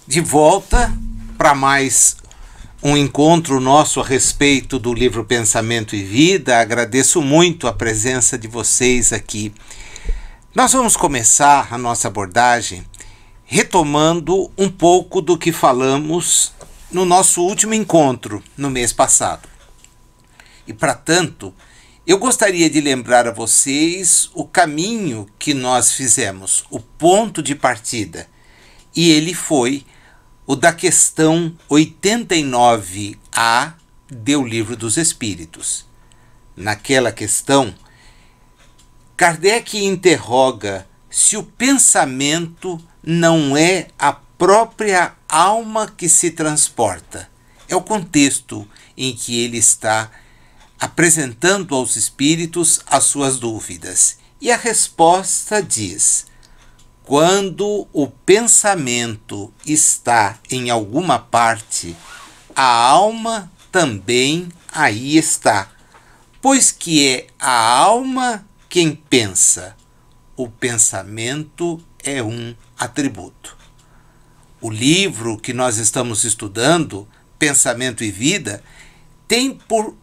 De volta para mais um encontro nosso a respeito do livro Pensamento e Vida. Agradeço muito a presença de vocês aqui. Nós vamos começar a nossa abordagem retomando um pouco do que falamos no nosso último encontro no mês passado. E, para tanto, eu gostaria de lembrar a vocês o caminho que nós fizemos, o ponto de partida. E ele foi o da questão 89A do Livro dos Espíritos. Naquela questão, Kardec interroga se o pensamento não é a própria alma que se transporta. É o contexto em que ele está apresentando aos espíritos as suas dúvidas. E a resposta diz: quando o pensamento está em alguma parte, a alma também aí está, pois que é a alma quem pensa. O pensamento é um atributo. O livro que nós estamos estudando, Pensamento e Vida, tem por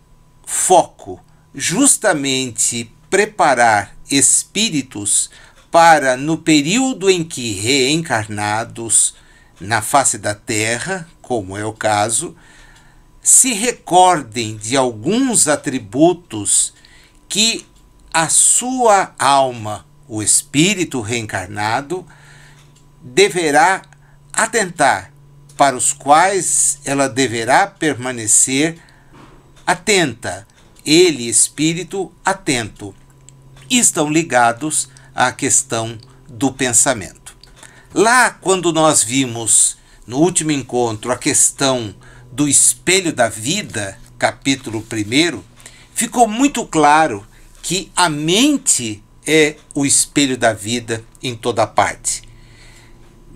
foco justamente preparar espíritos para, no período em que reencarnados na face da Terra, como é o caso, se recordem de alguns atributos que a sua alma, o espírito reencarnado, deverá atentar, para os quais ela deverá permanecer atenta, ele, espírito, atento, e estão ligados à questão do pensamento. Lá, quando nós vimos no último encontro a questão do espelho da vida, capítulo 1, ficou muito claro que a mente é o espelho da vida em toda parte.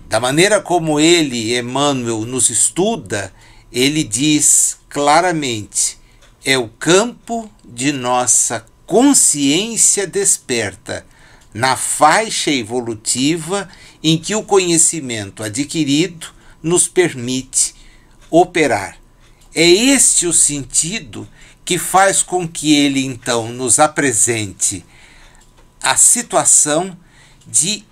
Da maneira como ele, Emmanuel, nos estuda, ele diz claramente: é o campo de nossa consciência desperta, na faixa evolutiva em que o conhecimento adquirido nos permite operar. É este o sentido que faz com que ele, então, nos apresente a situação de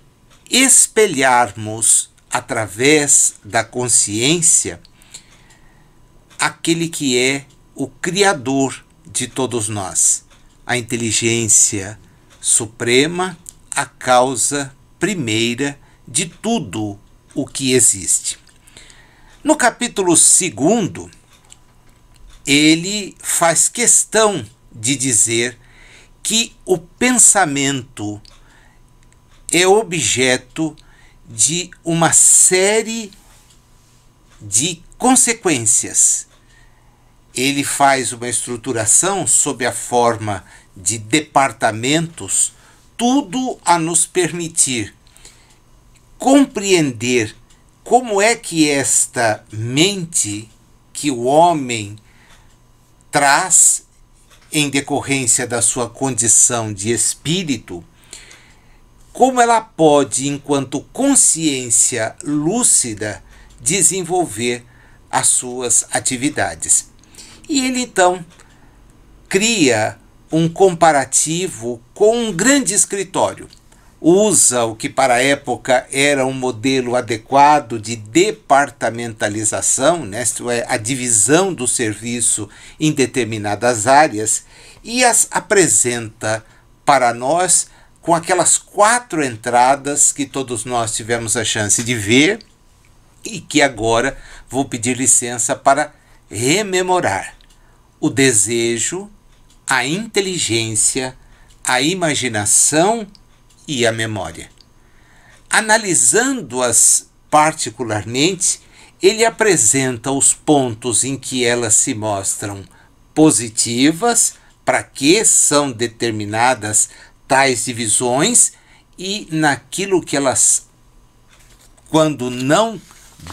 espelharmos, através da consciência, aquele que é o Criador de todos nós, a inteligência suprema, a causa primeira de tudo o que existe. No capítulo 2, ele faz questão de dizer que o pensamento é objeto de uma série de consequências. Ele faz uma estruturação sob a forma de departamentos, tudo a nos permitir compreender como é que esta mente que o homem traz em decorrência da sua condição de espírito, como ela pode, enquanto consciência lúcida, desenvolver as suas atividades. E ele, então, cria um comparativo com um grande escritório. Usa o que para a época era um modelo adequado de departamentalização, isto é, a divisão do serviço em determinadas áreas, e as apresenta para nós com aquelas 4 entradas que todos nós tivemos a chance de ver e que agora vou pedir licença para rememorar: o desejo, a inteligência, a imaginação e a memória. Analisando-as particularmente, ele apresenta os pontos em que elas se mostram positivas, para que são determinadas tais divisões, e naquilo que elas, quando não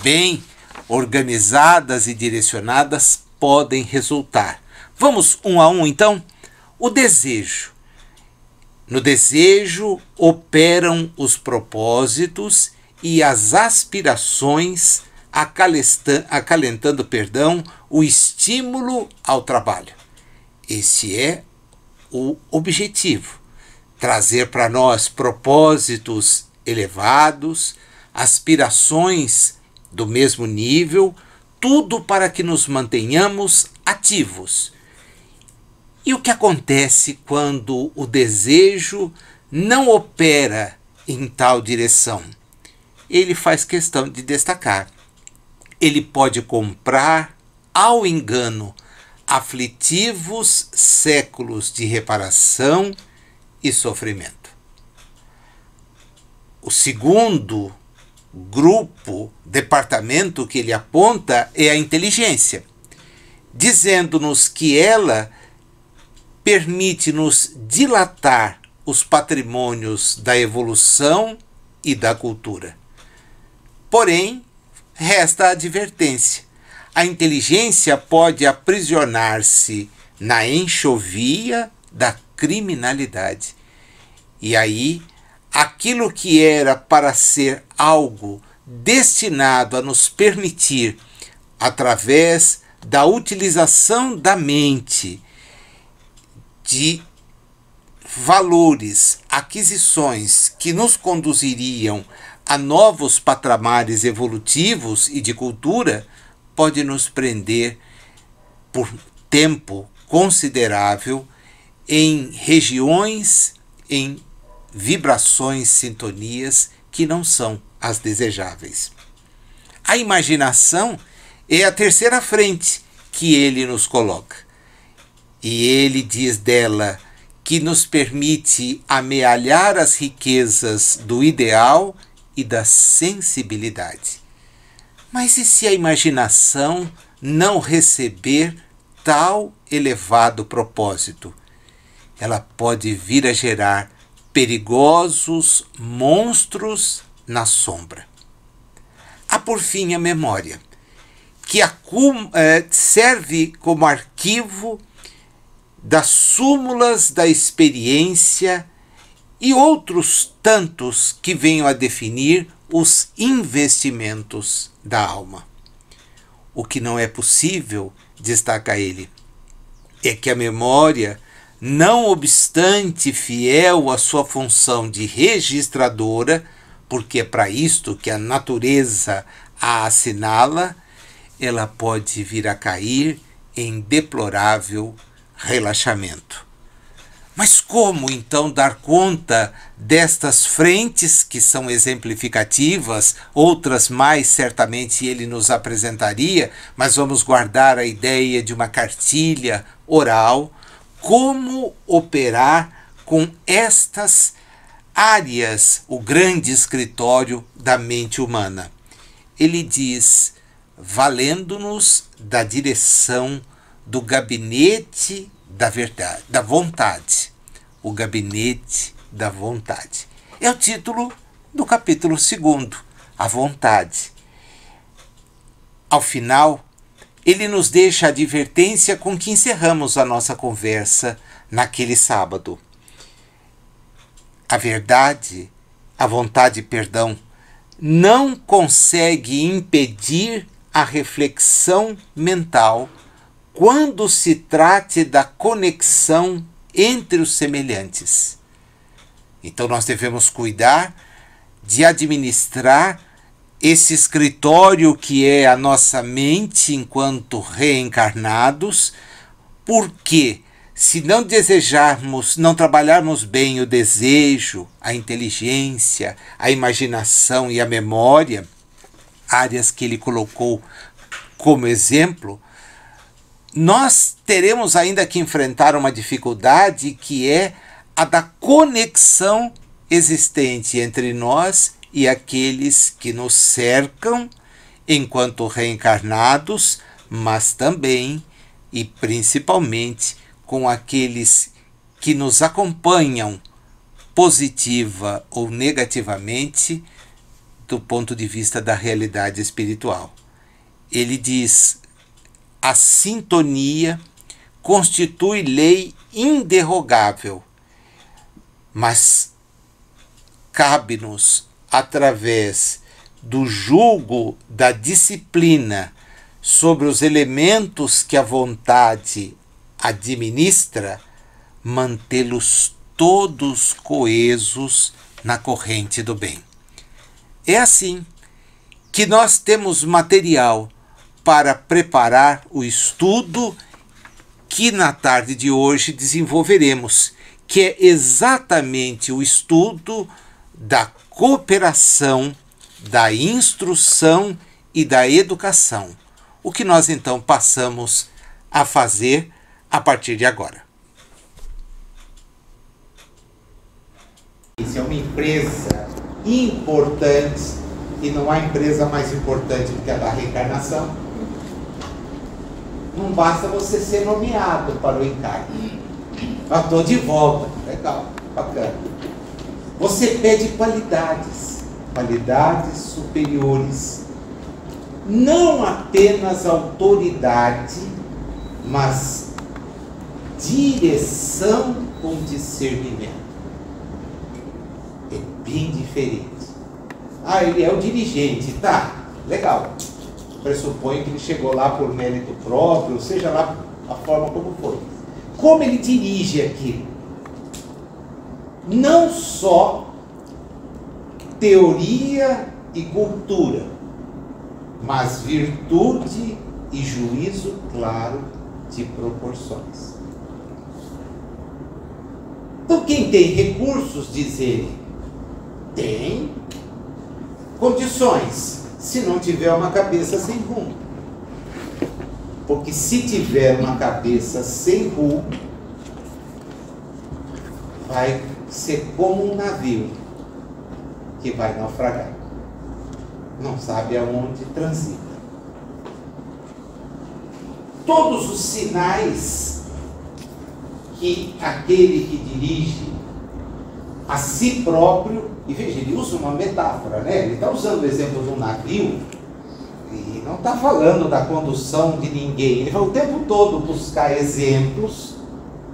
bem organizadas e direcionadas, podem resultar. Vamos um a um, então? O desejo. No desejo operam os propósitos e as aspirações acalentando, o estímulo ao trabalho. Esse é o objetivo: trazer para nós propósitos elevados, aspirações do mesmo nível, tudo para que nos mantenhamos ativos. E o que acontece quando o desejo não opera em tal direção? Ele faz questão de destacar: ele pode comprar ao engano aflitivos séculos de reparação e sofrimento. O segundo departamento que ele aponta é a inteligência, dizendo-nos que ela permite-nos dilatar os patrimônios da evolução e da cultura. Porém, resta a advertência: a inteligência pode aprisionar-se na enxovia da criminalidade. E aí, aquilo que era para ser algo destinado a nos permitir, através da utilização da mente, de valores, aquisições que nos conduziriam a novos patamares evolutivos e de cultura, pode nos prender por tempo considerável em regiões, em vibrações, sintonias que não são as desejáveis. A imaginação é a terceira frente que ele nos coloca. E ele diz dela que nos permite amealhar as riquezas do ideal e da sensibilidade. Mas e se a imaginação não receber tal elevado propósito? Ela pode vir a gerar perigosos monstros na sombra. Há, por fim, a memória, que serve como arquivo das súmulas da experiência e outros tantos que venham a definir os investimentos da alma. O que não é possível, destaca ele, é que a memória, não obstante fiel à sua função de registradora, porque é para isto que a natureza a assinala, ela pode vir a cair em deplorável relaxamento. Mas como então dar conta destas frentes que são exemplificativas, outras mais certamente ele nos apresentaria, mas vamos guardar a ideia de uma cartilha oral? Como operar com estas áreas, o grande escritório da mente humana? Ele diz: valendo-nos da direção do gabinete da verdade, da vontade. O gabinete da vontade. É o título do capítulo 2, a vontade. Ao final, ele nos deixa a advertência com que encerramos a nossa conversa naquele sábado. A verdade, a vontade, não consegue impedir a reflexão mental quando se trate da conexão entre os semelhantes. Então nós devemos cuidar de administrar esse escritório que é a nossa mente enquanto reencarnados, porque se não desejarmos, não trabalharmos bem o desejo, a inteligência, a imaginação e a memória, áreas que ele colocou como exemplo, nós teremos ainda que enfrentar uma dificuldade que é a da conexão existente entre nós e aqueles que nos cercam enquanto reencarnados, mas também e principalmente com aqueles que nos acompanham positiva ou negativamente do ponto de vista da realidade espiritual. Ele diz: a sintonia constitui lei inderrogável, mas cabe-nos, através do jugo da disciplina sobre os elementos que a vontade administra, mantê-los todos coesos na corrente do bem. É assim que nós temos material para preparar o estudo que na tarde de hoje desenvolveremos, que é exatamente o estudo da cooperação, da instrução e da educação, o que nós então passamos a fazer a partir de agora. Isso é uma empresa importante, e não há empresa mais importante do que a da reencarnação. Não basta você ser nomeado para o encargo. Eu estou de volta. Legal, bacana. Você pede qualidades superiores. Não apenas autoridade, mas direção com discernimento. É bem diferente. Ah, ele é o dirigente, tá, legal. Pressupõe que ele chegou lá por mérito próprio, seja lá a forma como for. Como ele dirige aquilo? Não só teoria e cultura, mas virtude e juízo claro de proporções. Então quem tem recursos, diz ele, tem condições, se não tiver uma cabeça sem rumo. Porque se tiver uma cabeça sem rumo, vai ser como um navio que vai naufragar. Não sabe aonde transita. Todos os sinais que aquele que dirige a si próprio, e veja, ele usa uma metáfora, né? Ele está usando o exemplo do navio, e não está falando da condução de ninguém. Ele vai o tempo todo buscar exemplos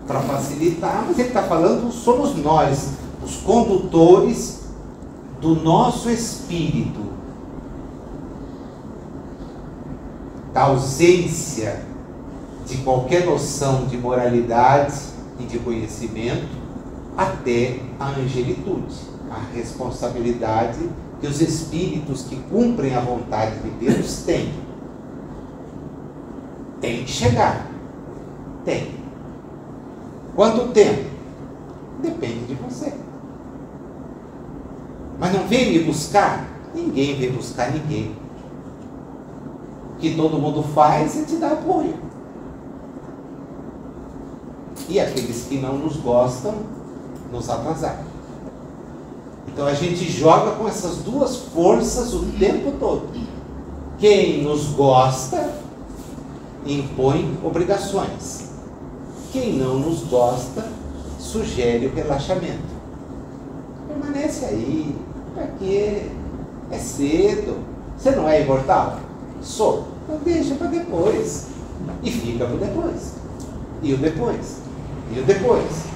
para facilitar, mas ele está falando, somos nós, os condutores do nosso espírito, da ausência de qualquer noção de moralidade e de conhecimento, até a angelitude, a responsabilidade que os espíritos que cumprem a vontade de Deus têm. Tem que chegar. Tem. Quanto tempo? Depende de você. Mas não vem me buscar? Ninguém vem buscar ninguém. O que todo mundo faz é te dar apoio. E aqueles que não nos gostam, nos atrasar. Então a gente joga com essas duas forças o tempo todo. Quem nos gosta impõe obrigações. Quem não nos gosta sugere o relaxamento. Permanece aí, porque é cedo. Você não é imortal? Sou. Então deixa para depois. E fica para depois. E o depois. E o depois.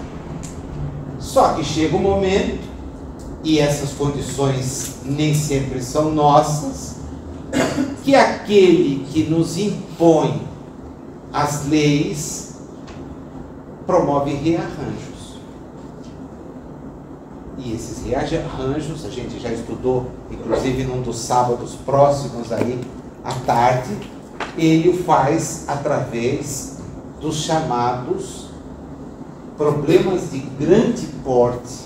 Só que chega um momento, e essas condições nem sempre são nossas, que aquele que nos impõe as leis promove rearranjos. E esses rearranjos, a gente já estudou, inclusive num dos sábados próximos aí, à tarde, ele o faz através dos chamados problemas de grande porte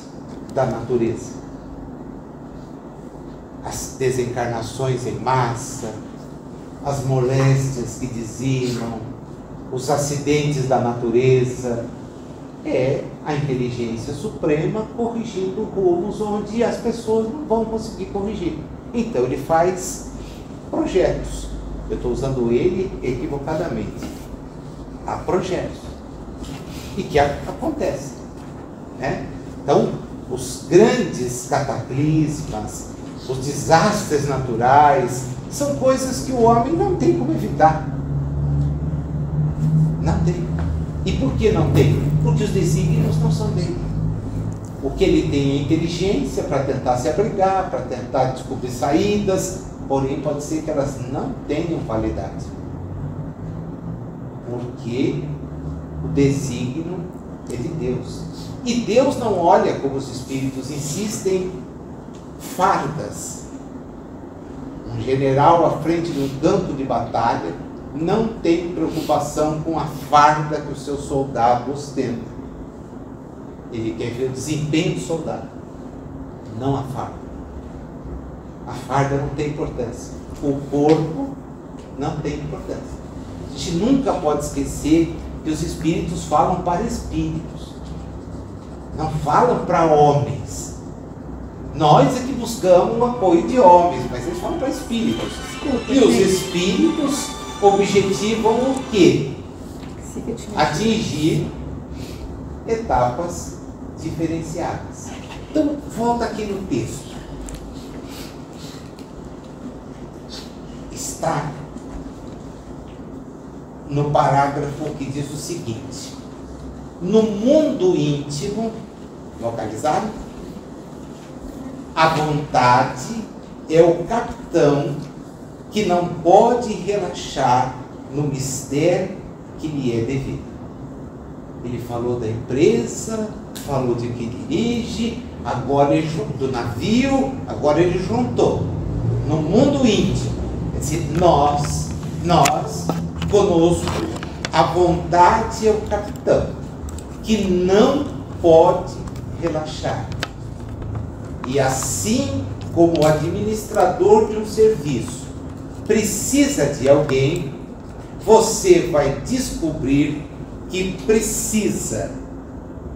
da natureza. As desencarnações em massa, as moléstias que dizimam, os acidentes da natureza, é a inteligência suprema corrigindo rumos onde as pessoas não vão conseguir corrigir. Então ele faz projetos. Eu estou usando ele equivocadamente. Há projetos. E que acontece, né? Então, os grandes cataclismas, os desastres naturais, são coisas que o homem não tem como evitar. Não tem. E por que não tem? Porque os desígnios não são dele. O que ele tem é inteligência para tentar se abrigar, para tentar descobrir saídas, porém pode ser que elas não tenham validade. Porque o desígnio é de Deus. E Deus não olha, como os espíritos insistem, fardas. Um general à frente de um campo de batalha não tem preocupação com a farda que o seu soldado ostenta. Ele quer ver o desempenho do soldado, não a farda. A farda não tem importância. O corpo não tem importância. A gente nunca pode esquecer que os espíritos falam para espíritos, não falam para homens. Nós é que buscamos o apoio de homens, mas eles falam para espíritos. E os espíritos objetivam o quê? Atingir etapas diferenciadas. Então, volta aqui no texto. Está no parágrafo que diz o seguinte: no mundo íntimo, localizado, a vontade é o capitão que não pode relaxar no mistério que lhe é devido. Ele falou da empresa, falou de que dirige, agora ele do navio, agora ele juntou. No mundo íntimo, quer dizer, nós, conosco, a vontade é o capitão, que não pode relaxar. E assim como o administrador de um serviço precisa de alguém, você vai descobrir que precisa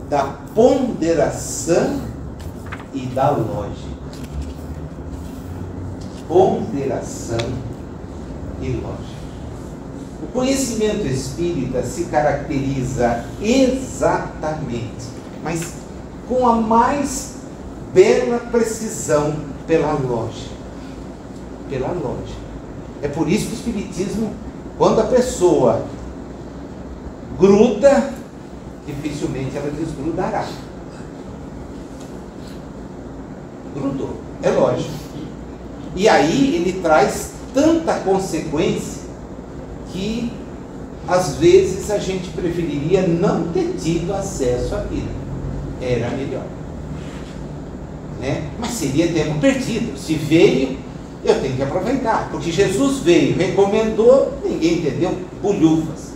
da ponderação e da lógica. Ponderação e lógica. O conhecimento espírita se caracteriza exatamente, mas com a mais bela precisão, pela lógica. Pela lógica. É por isso que o espiritismo, quando a pessoa gruda, dificilmente ela desgrudará. Grudou, é lógico. E aí ele traz tanta consequência que às vezes a gente preferiria não ter tido acesso à vida. Era melhor, né? Mas seria tempo perdido. Se veio, eu tenho que aproveitar, porque Jesus veio, recomendou, ninguém entendeu, bolhufas.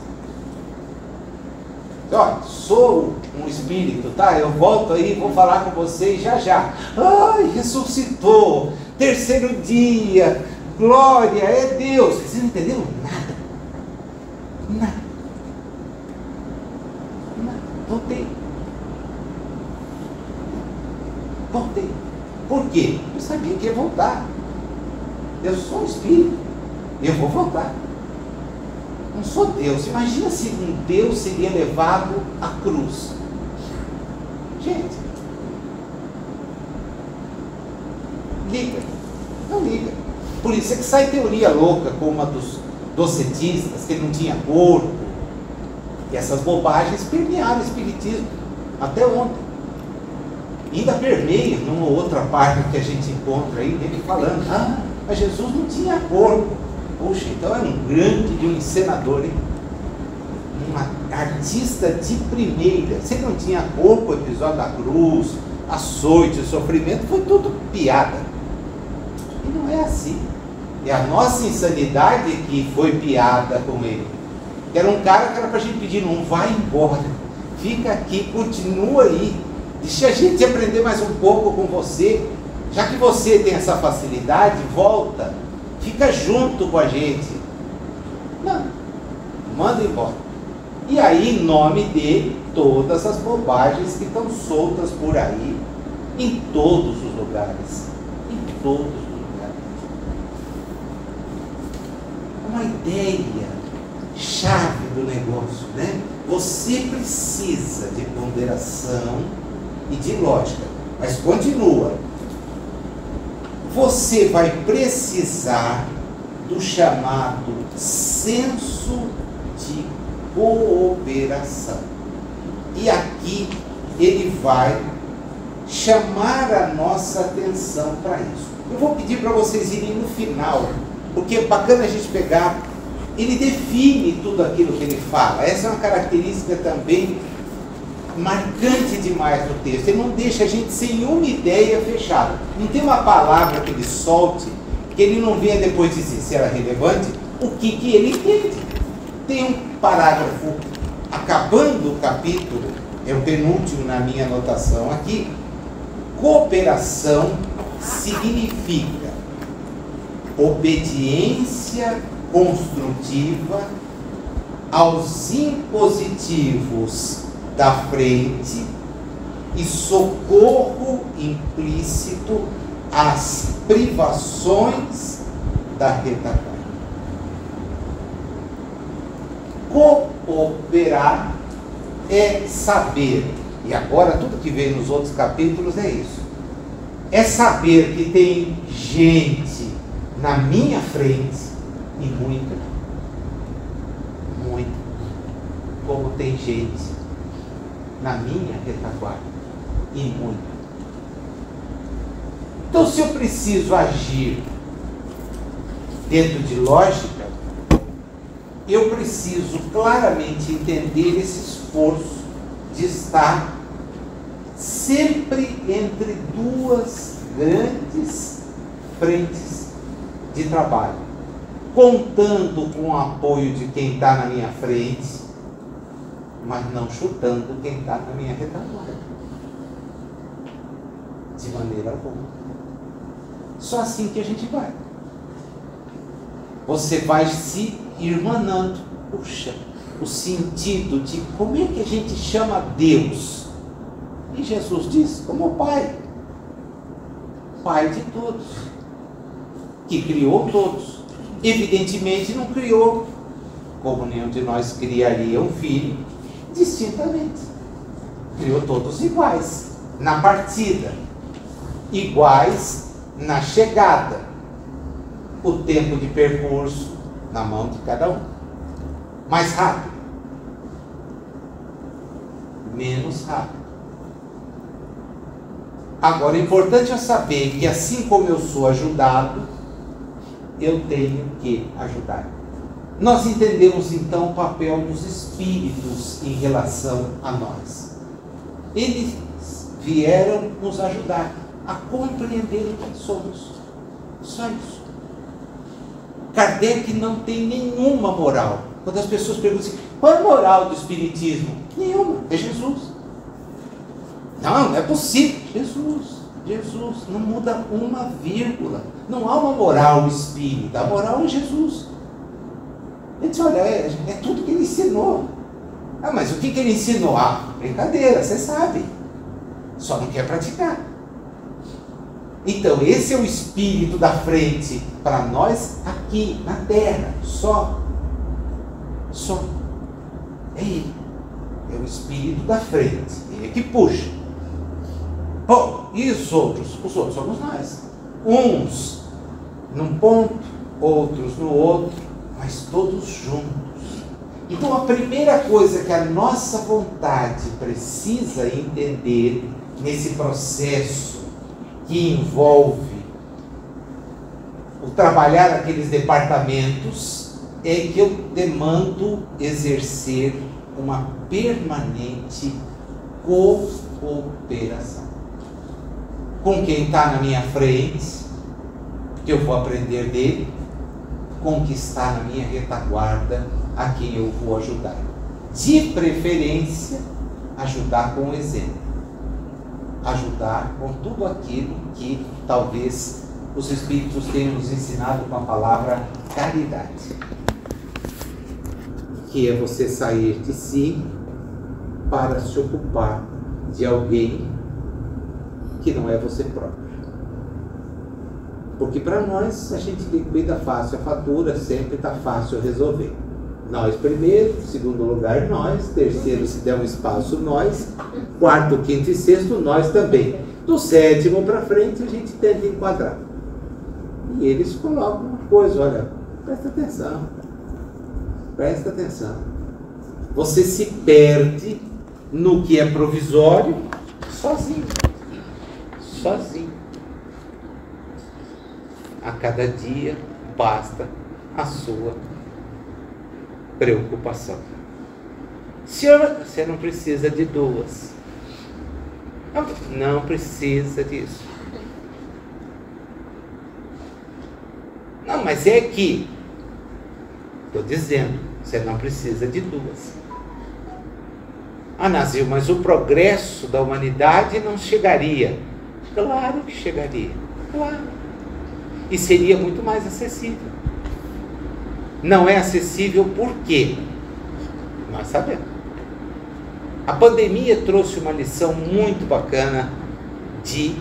Ó, sou um espírito, tá? Eu volto aí, vou falar com vocês já já. Ai, ressuscitou, terceiro dia, glória, é Deus. Vocês não entenderam nada. Nada. Nada. Voltei. Por quê? Eu sabia que ia voltar. Eu sou um espírito. Eu vou voltar. Não sou Deus. Imagina se um Deus seria levado à cruz. Gente, liga. Não liga. Por isso é que sai teoria louca como a dos docetistas, que ele não tinha corpo. E essas bobagens permearam o espiritismo até ontem. E ainda permeia numa outra parte que a gente encontra aí, ele falando, mas Jesus não tinha corpo. Poxa, então é um grande de um encenador, hein? Uma artista de primeira. Se ele não tinha corpo, o episódio da cruz, açoite, o sofrimento, foi tudo piada. E não é assim. É a nossa insanidade que foi piada com ele. Era um cara que era para a gente pedir, não vai embora, fica aqui, continua aí, deixa a gente aprender mais um pouco com você, já que você tem essa facilidade, volta, fica junto com a gente. Não, manda embora. E aí, em nome dele, todas as bobagens que estão soltas por aí, em todos os lugares, em todos os lugares. Uma ideia chave do negócio, né? Você precisa de ponderação e de lógica, mas continua. Você vai precisar do chamado senso de cooperação. E aqui ele vai chamar a nossa atenção para isso. Eu vou pedir para vocês irem no final, porque é bacana a gente pegar. Ele define tudo aquilo que ele fala. Essa é uma característica também marcante demais no texto. Ele não deixa a gente sem uma ideia fechada. Não tem uma palavra que ele solte, que ele não venha depois dizer se era relevante, o que ele entende. Tem um parágrafo acabando o capítulo, é o penúltimo na minha anotação aqui. Cooperação significa obediência construtiva aos impositivos da frente e socorro implícito às privações da retaguarda. Cooperar é saber, e agora tudo que vem nos outros capítulos é isso, é saber que tem gente na minha frente, e muita, como tem gente na minha retaguarda, e muita. Então, se eu preciso agir dentro de lógica, eu preciso claramente entender esse esforço de estar sempre entre duas grandes frentes de trabalho, contando com o apoio de quem está na minha frente, mas não chutando quem está na minha retaguarda, de maneira alguma. Só assim que a gente vai. Você vai se irmanando. Puxa, o sentido de como é que a gente chama Deus. E Jesus diz, como Pai. Pai de todos. Que criou todos. Evidentemente não criou, como nenhum de nós criaria um filho, distintamente. Criou todos iguais na partida, iguais na chegada. O tempo de percurso na mão de cada um. Mais rápido, menos rápido. Agora, o importante é saber que assim como eu sou ajudado, eu tenho que ajudar. Nós entendemos então o papel dos espíritos em relação a nós. Eles vieram nos ajudar a compreender quem somos. Só isso. Kardec não tem nenhuma moral. Quando as pessoas perguntam assim, qual é a moral do espiritismo? Nenhuma, é Jesus. Não é possível. Jesus, não muda uma vírgula. Não há uma moral espírita, a moral é Jesus. Ele diz, olha, é tudo que ele ensinou. Ah, mas o que ele ensinou? Ah, brincadeira, você sabe. Só não quer praticar. Então, esse é o espírito da frente para nós aqui na Terra, só. É ele. É o espírito da frente. Ele é que puxa. Bom, e os outros? Os outros somos nós. Uns num ponto, outros no outro, mas todos juntos. Então, a primeira coisa que a nossa vontade precisa entender nesse processo que envolve o trabalhar aqueles departamentos é que eu demando exercer uma permanente cooperação com quem está na minha frente, que eu vou aprender dele, com o que está na minha retaguarda, a quem eu vou ajudar. De preferência, ajudar com o exemplo. Ajudar com tudo aquilo que talvez os Espíritos tenham nos ensinado com a palavra caridade. Que é você sair de si para se ocupar de alguém que não é você próprio. Porque para nós, a gente liquida fácil a fatura, sempre está fácil resolver. Nós primeiro, segundo lugar nós, terceiro, se der um espaço, nós, quarto, quinto e sexto, nós também. Do sétimo para frente, a gente tenta enquadrar. E eles colocam uma coisa, olha, presta atenção. Você se perde no que é provisório sozinho. sozinho. A cada dia basta a sua preocupação. Senhor, você não precisa de duas. Não precisa disso. Não, mas é que, estou dizendo, você não precisa de duas. Ah, Nazil, mas o progresso da humanidade não chegaria. Claro que chegaria, claro. E seria muito mais acessível. Não é acessível por quê? Nós sabemos. A pandemia trouxe uma lição muito bacana de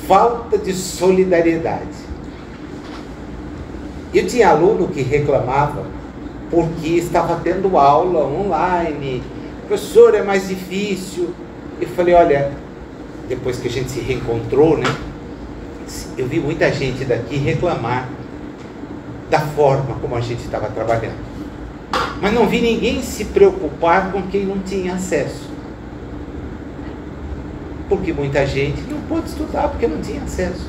falta de solidariedade. Eu tinha aluno que reclamava porque estava tendo aula online. Professor, é mais difícil. Eu falei, olha, depois que a gente se reencontrou, né? Eu vi muita gente daqui reclamar da forma como a gente estava trabalhando. Mas não vi ninguém se preocupar com quem não tinha acesso. Porque muita gente não pôde estudar porque não tinha acesso.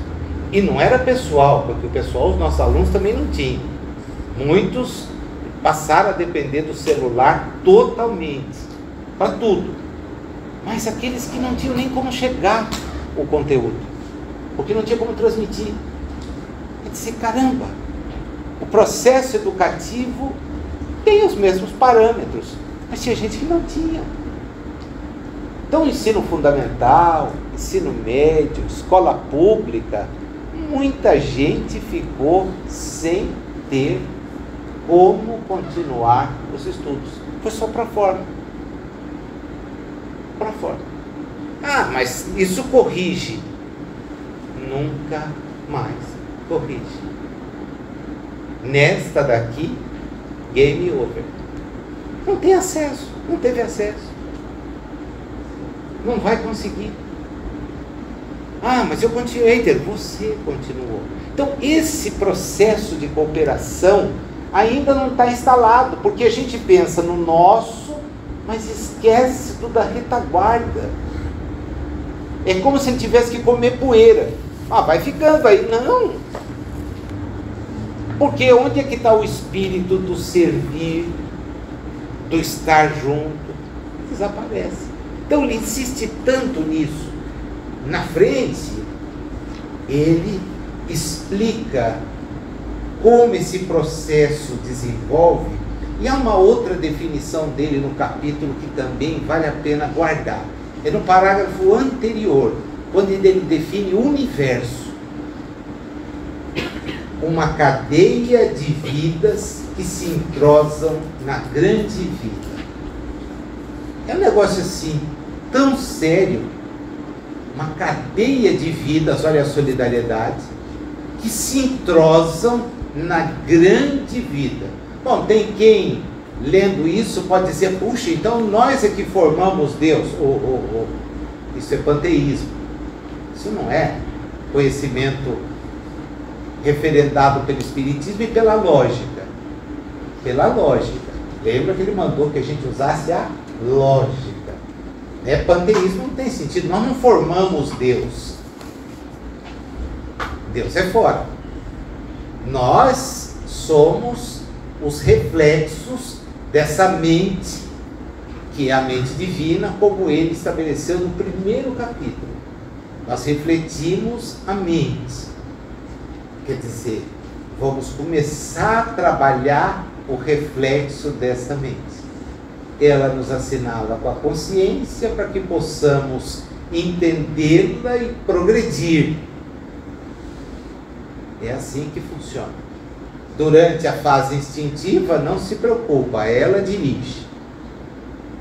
E não era pessoal, porque o pessoal, os nossos alunos também não tinham. Muitos passaram a depender do celular totalmente, para tudo. Mas aqueles que não tinham nem como chegar o conteúdo, porque não tinha como transmitir. É dizer, caramba, o processo educativo tem os mesmos parâmetros, mas tinha gente que não tinha. Então, ensino fundamental, ensino médio, escola pública, muita gente ficou sem ter como continuar os estudos. Foi só para fora. Para fora. Ah, mas isso corrige. Nunca mais corrige. Nesta daqui, game over. Não tem acesso, não teve acesso. Não vai conseguir. Ah, mas eu continuei, você continuou. Então, esse processo de cooperação ainda não está instalado, porque a gente pensa no nosso, mas esquece do da retaguarda. É como se a gente tivesse que comer poeira. Ah, vai ficando aí. Não. Porque onde é que está o espírito do servir, do estar junto? Desaparece. Então ele insiste tanto nisso. Na frente, ele explica como esse processo desenvolve, e há uma outra definição dele no capítulo que também vale a pena guardar. É no parágrafo anterior, quando ele define o universo. Uma cadeia de vidas que se entrosam na grande vida. É um negócio assim, tão sério, uma cadeia de vidas, olha a solidariedade, que se entrosam na grande vida. Bom, tem quem, lendo isso, pode dizer, puxa, então nós é que formamos Deus. Isso é panteísmo. Isso não é conhecimento referendado pelo Espiritismo e pela lógica. Pela lógica. Lembra que ele mandou que a gente usasse a lógica. Panteísmo não tem sentido. Nós não formamos Deus. Deus é fora. Nós somos os reflexos dessa mente, que é a mente divina, como ele estabeleceu no primeiro capítulo. Nós refletimos a mente. Quer dizer, vamos começar a trabalhar o reflexo dessa mente. Ela nos assinala com a consciência para que possamos entendê-la e progredir. É assim que funciona. Durante a fase instintiva, não se preocupa, ela dirige.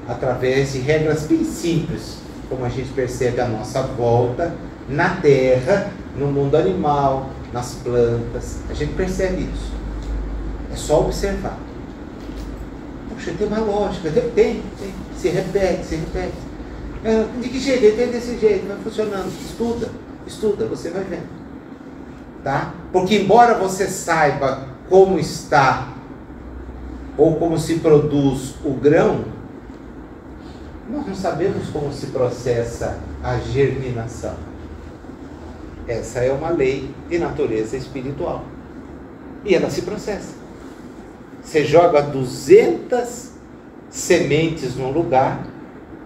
Através de regras bem simples, como a gente percebe a nossa volta na terra, no mundo animal, nas plantas. A gente percebe isso. É só observar. Puxa, tem uma lógica, tem. Se repete. De que jeito? Tem desse jeito, vai funcionando. Estuda, você vai vendo. Tá? Porque embora você saiba como está ou como se produz o grão, nós não sabemos como se processa a germinação. Essa é uma lei de natureza espiritual. E ela se processa. Você joga 200 sementes num lugar,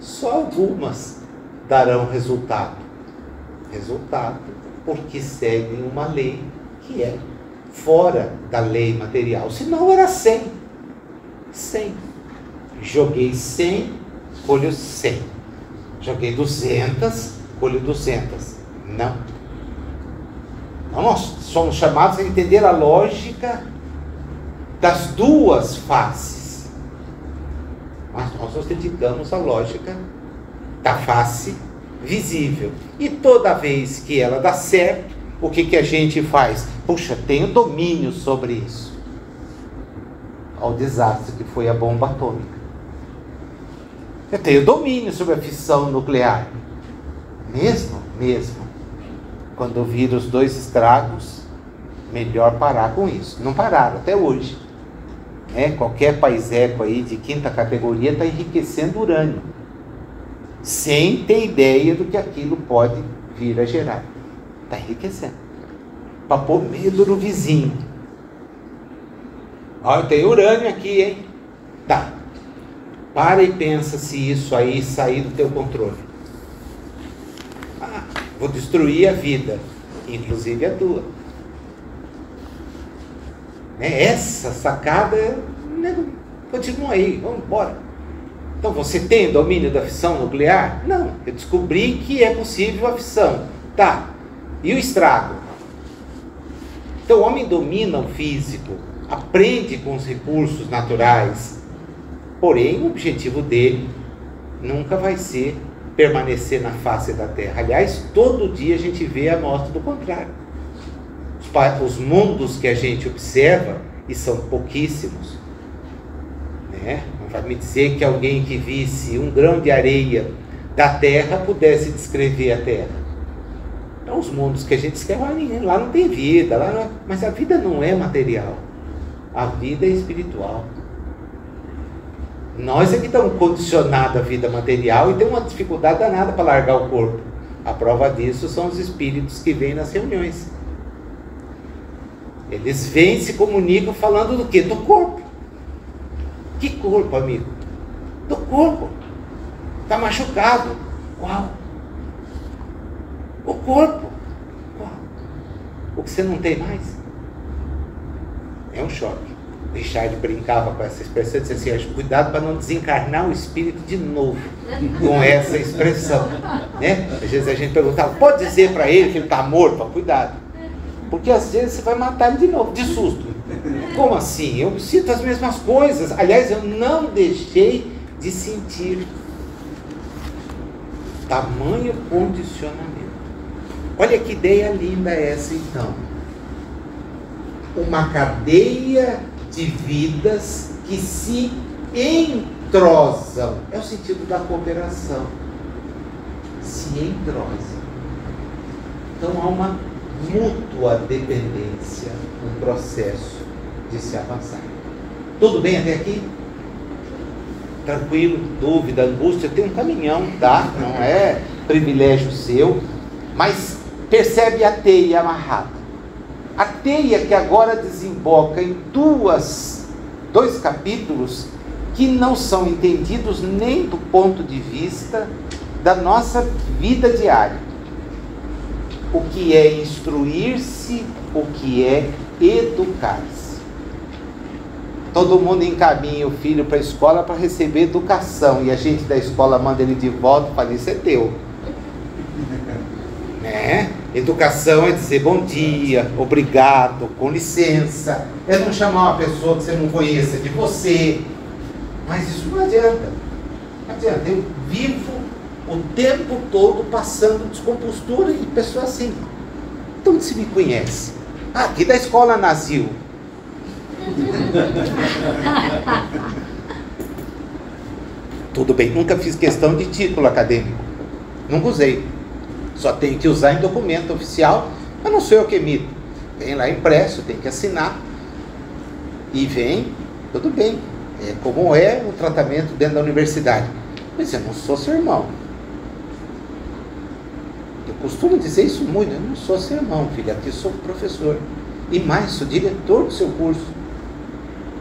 só algumas darão resultado. Resultado porque seguem uma lei que é fora da lei material. Senão era 100. 100. Joguei 100, colho 100. Joguei 200, colho 200. Não. Então nós somos chamados a entender a lógica das duas faces. Mas nós nos dedicamos à lógica da face visível. E toda vez que ela dá certo, o que a gente faz? Puxa, tenho domínio sobre isso. Ao desastre que foi a bomba atômica. Eu tenho domínio sobre a fissão nuclear. Mesmo. Quando eu vir os 2 estragos, melhor parar com isso. Não pararam até hoje. Qualquer paiseco aí de 5ª categoria está enriquecendo urânio, sem ter ideia do que aquilo pode vir a gerar. Está enriquecendo. Para pôr medo no vizinho. Olha, tem urânio aqui, hein? Tá. Para e pensa se isso aí sair do teu controle. Vou destruir a vida, inclusive a tua. Essa sacada, continua aí, vamos embora. Então você tem domínio da fissão nuclear? Não, eu descobri que é possível a fissão. Tá, e o estrago? Então o homem domina o físico, aprende com os recursos naturais, porém o objetivo dele nunca vai ser permanecer na face da Terra. Aliás, todo dia a gente vê a mostra do contrário. Os mundos que a gente observa, e são pouquíssimos, não vai me dizer que alguém que visse um grão de areia da Terra pudesse descrever a Terra. Então os mundos que a gente escreve, lá não tem vida, mas a vida não é material, a vida é espiritual. Nós é que estamos condicionados à vida material e temos uma dificuldade danada para largar o corpo. A prova disso são os espíritos que vêm nas reuniões. Eles vêm e se comunicam falando do quê? Do corpo. Que corpo, amigo? Do corpo. Está machucado. Qual? O corpo. Qual? O que você não tem mais? É um choque. Richard brincava com essa expressão, dizia assim, cuidado para não desencarnar o espírito de novo com essa expressão, Às vezes a gente perguntava, pode dizer para ele que ele está morto? Cuidado, porque às vezes você vai matar ele de novo, de susto. Como assim? Eu sinto as mesmas coisas. Aliás, eu não deixei de sentir. Tamanho condicionamento. Olha que ideia linda essa então. Uma cadeia de vidas que se entrosam. É o sentido da cooperação. Se entrosam. Então há uma mútua dependência no processo de se avançar. Tudo bem até aqui? Tranquilo? Dúvida, angústia? Tem um caminhão, tá? Não é privilégio seu. Mas percebe a teia amarrada. A teia que agora desemboca em dois capítulos que não são entendidos nem do ponto de vista da nossa vida diária. O que é instruir-se, o que é educar-se. Todo mundo encaminha o filho para a escola para receber educação, e a gente da escola manda ele de volta e fala, isso é teu. Educação é dizer bom dia, obrigado, com licença. É não chamar uma pessoa que você não conheça de você. Mas isso não adianta. Não adianta. Eu vivo o tempo todo passando descompostura e pessoa assim. Então você me conhece? Aqui da escola Nazil. Tudo bem, nunca fiz questão de título acadêmico. Nunca usei. Só tenho que usar em documento oficial, mas não sou eu que emito. Vem lá impresso, tem que assinar. E vem, tudo bem. É como é o tratamento dentro da universidade. Mas eu não sou seu irmão. Eu Eu costumo dizer isso muito. Eu não sou seu irmão, filho, aqui sou professor. E mais, sou diretor do seu curso.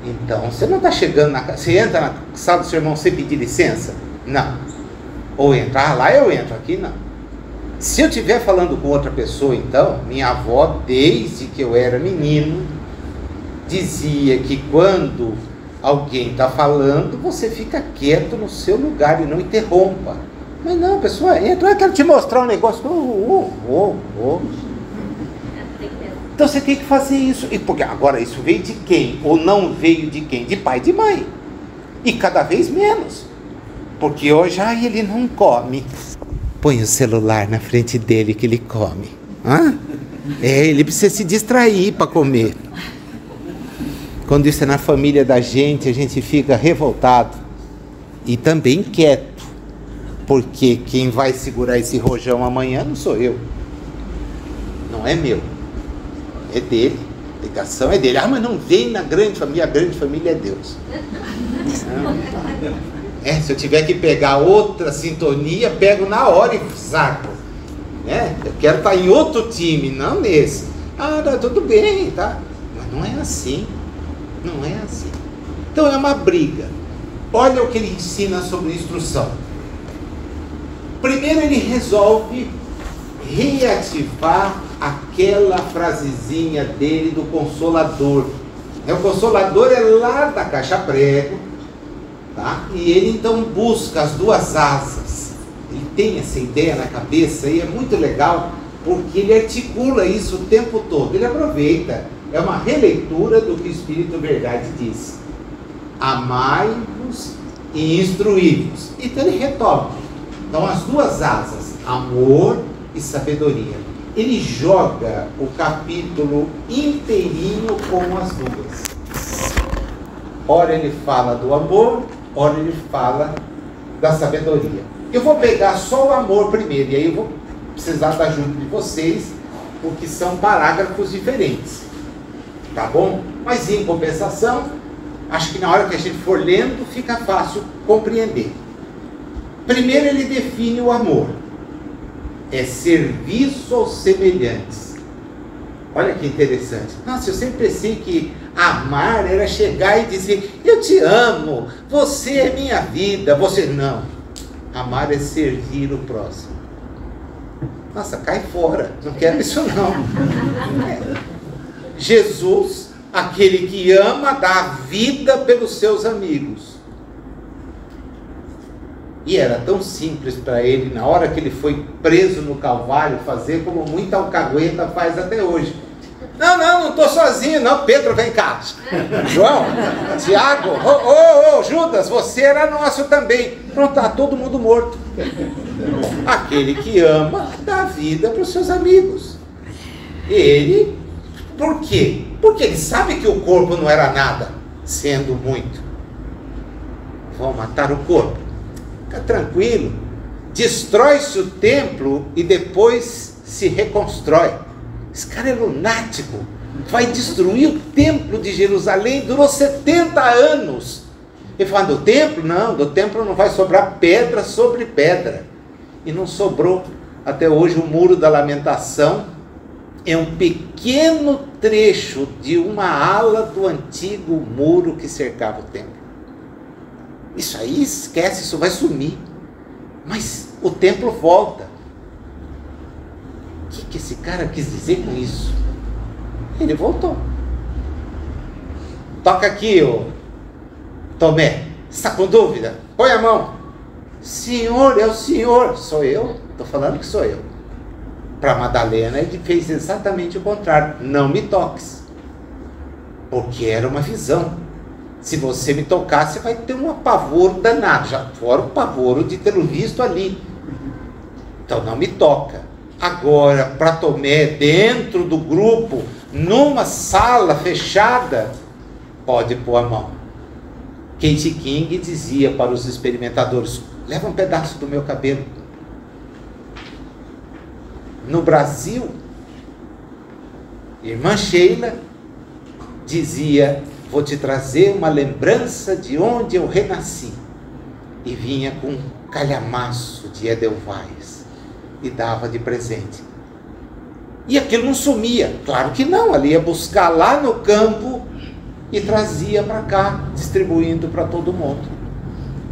Então, você não está chegando na casa. Você entra na sala do seu irmão sem pedir licença? Não. Ou entrar lá, eu entro. Aqui, não. Se eu estiver falando com outra pessoa, então, minha avó, desde que eu era menino, dizia que quando alguém está falando, você fica quieto no seu lugar e não interrompa. Mas não, pessoa, entra, eu quero te mostrar um negócio. Então você tem que fazer isso. E porque agora isso veio de quem? Ou não veio de quem? De pai e de mãe. E cada vez menos. Porque hoje ele não come. Põe o celular na frente dele que ele come. Ele precisa se distrair para comer. Quando isso é na família da gente, a gente fica revoltado. E também quieto. Porque quem vai segurar esse rojão amanhã não sou eu. Não é meu. É dele. A ligação é dele. Mas não vem na grande família. A grande família é Deus. Se eu tiver que pegar outra sintonia, pego na hora e saco. Eu quero estar em outro time, não nesse. Tá, tudo bem, tá? Mas não é assim. Não é assim. Então é uma briga. Olha o que ele ensina sobre instrução. Primeiro ele resolve reativar aquela frasezinha dele do Consolador. O Consolador é lá da caixa prego, tá? E ele então busca as duas asas. Ele tem essa ideia na cabeça e é muito legal porque ele articula isso o tempo todo. Ele aproveita, é uma releitura do que o Espírito Verdade diz. Amai-vos e instruí-vos. Então ele retoma. Então as duas asas, amor e sabedoria. Ele joga o capítulo inteirinho com as duas. Ora ele fala do amor, ora ele fala da sabedoria. Eu vou pegar só o amor primeiro, e aí eu vou precisar da ajuda de vocês, porque são parágrafos diferentes. Tá bom? Mas em compensação, acho que na hora que a gente for lendo, fica fácil compreender. Primeiro ele define o amor. É serviço aos semelhantes. Olha que interessante. Nossa, eu sempre pensei que amar era chegar e dizer, eu te amo, você é minha vida, você não. Amar é servir o próximo. Nossa, cai fora, não quero isso não. Jesus, aquele que ama, dá a vida pelos seus amigos. E era tão simples para ele, na hora que ele foi preso no Calvário, fazer como muita alcahueta faz até hoje. Não estou sozinho, não. Pedro, vem cá. João, Tiago, Judas, você era nosso também. Pronto, está todo mundo morto. Aquele que ama, dá vida para os seus amigos. Ele, por quê? Porque ele sabe que o corpo não era nada, sendo muito. Vão matar o corpo. Fica tranquilo. Destrói-se o templo e depois se reconstrói. Esse cara é lunático. Vai destruir o templo de Jerusalém. Durou 70 anos. Ele fala, do templo? Não, do templo não vai sobrar pedra sobre pedra. E não sobrou. Até hoje o Muro da Lamentação é um pequeno trecho de uma ala do antigo muro que cercava o templo. Isso aí, esquece, isso vai sumir. Mas o templo volta. O que esse cara quis dizer com isso? Ele voltou. Toca aqui, ô Tomé. Está com dúvida? Põe a mão. Senhor, é o senhor. Sou eu? Estou falando que sou eu. Para Madalena ele fez exatamente o contrário. Não me toques. Porque era uma visão. Se você me tocar, você vai ter um apavoro danado. Já fora o pavoro de tê-lo visto ali. Então não me toca. Agora, para Tomé, dentro do grupo, numa sala fechada, pode pôr a mão. Kate King dizia para os experimentadores, leva um pedaço do meu cabelo. No Brasil, irmã Sheila dizia, vou te trazer uma lembrança de onde eu renasci. E vinha com um calhamaço de Edelweiss. e dava de presente. E aquilo não sumia, claro que não, ali ia buscar lá no campo e trazia para cá, distribuindo para todo mundo.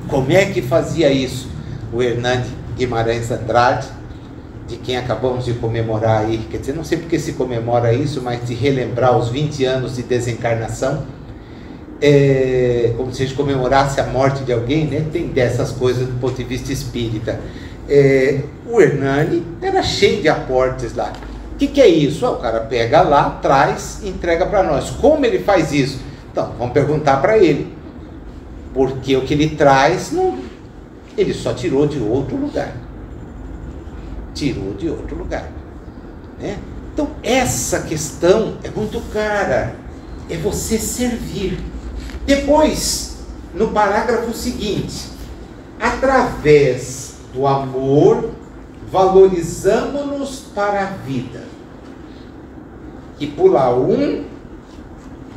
Como é que fazia isso? O Hernani Guimarães Andrade, de quem acabamos de comemorar aí, quer dizer, não sei porque se comemora isso, mas de relembrar os 20 anos de desencarnação, como se a gente comemorasse a morte de alguém, né? Tem dessas coisas do ponto de vista espírita. O Hernani era cheio de aportes lá. O que é isso? O cara pega lá, traz e entrega para nós. Como ele faz isso? Então, vamos perguntar para ele. Porque o que ele traz, ele só tirou de outro lugar. Tirou de outro lugar. Né? Então, essa questão é muito cara. É você servir. Depois, no parágrafo seguinte, através do amor, valorizamos-nos para a vida. E pula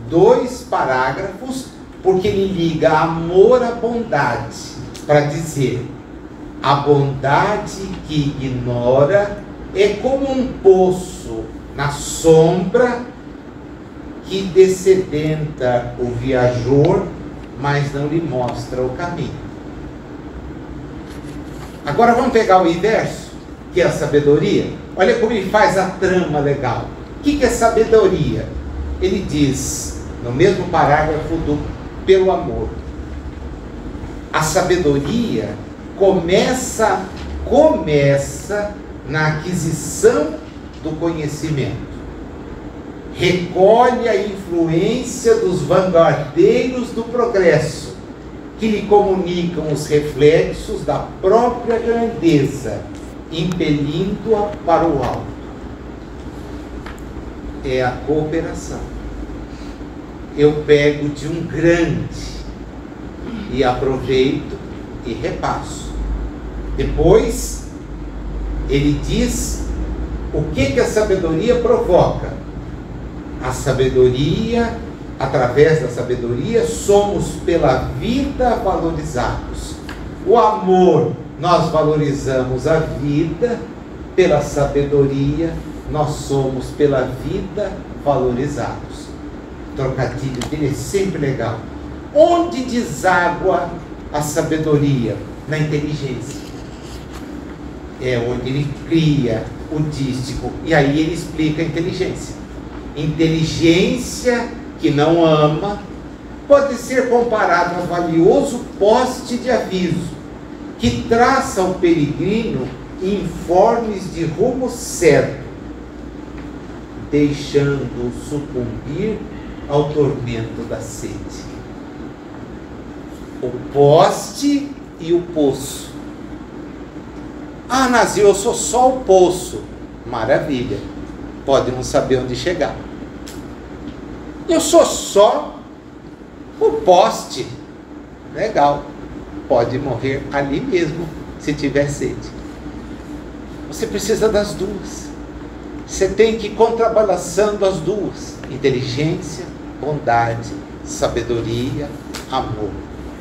2 parágrafos, porque ele liga amor à bondade, para dizer, a bondade que ignora é como um poço na sombra que dessedenta o viajor, mas não lhe mostra o caminho. Agora vamos pegar o inverso, que é a sabedoria. Olha como ele faz a trama legal. O que é sabedoria? Ele diz, no mesmo parágrafo do pelo amor, a sabedoria começa na aquisição do conhecimento. Recolhe a influência dos vanguardeiros do progresso, que lhe comunicam os reflexos da própria grandeza, impelindo-a para o alto. É a cooperação. Eu pego de um grande e aproveito e repasso. Depois, ele diz o que a sabedoria provoca. A sabedoria, através da sabedoria, somos pela vida valorizados. O amor, nós valorizamos a vida, pela sabedoria, nós somos pela vida valorizados. O trocadilho dele é sempre legal. Onde deságua a sabedoria? Na inteligência. É onde ele cria o dístico. E aí ele explica a inteligência. Inteligência que não ama pode ser comparado a valioso poste de aviso que traça ao peregrino informes de rumo certo, deixando-o sucumbir ao tormento da sede. O poste e o poço. Ah, Nazil, eu sou só o poço. Maravilha. Pode não saber onde chegar. Eu sou só o poste. Legal. Pode morrer ali mesmo, se tiver sede. Você precisa das duas. Você tem que ir contrabalançando as duas. Inteligência, bondade, sabedoria, amor.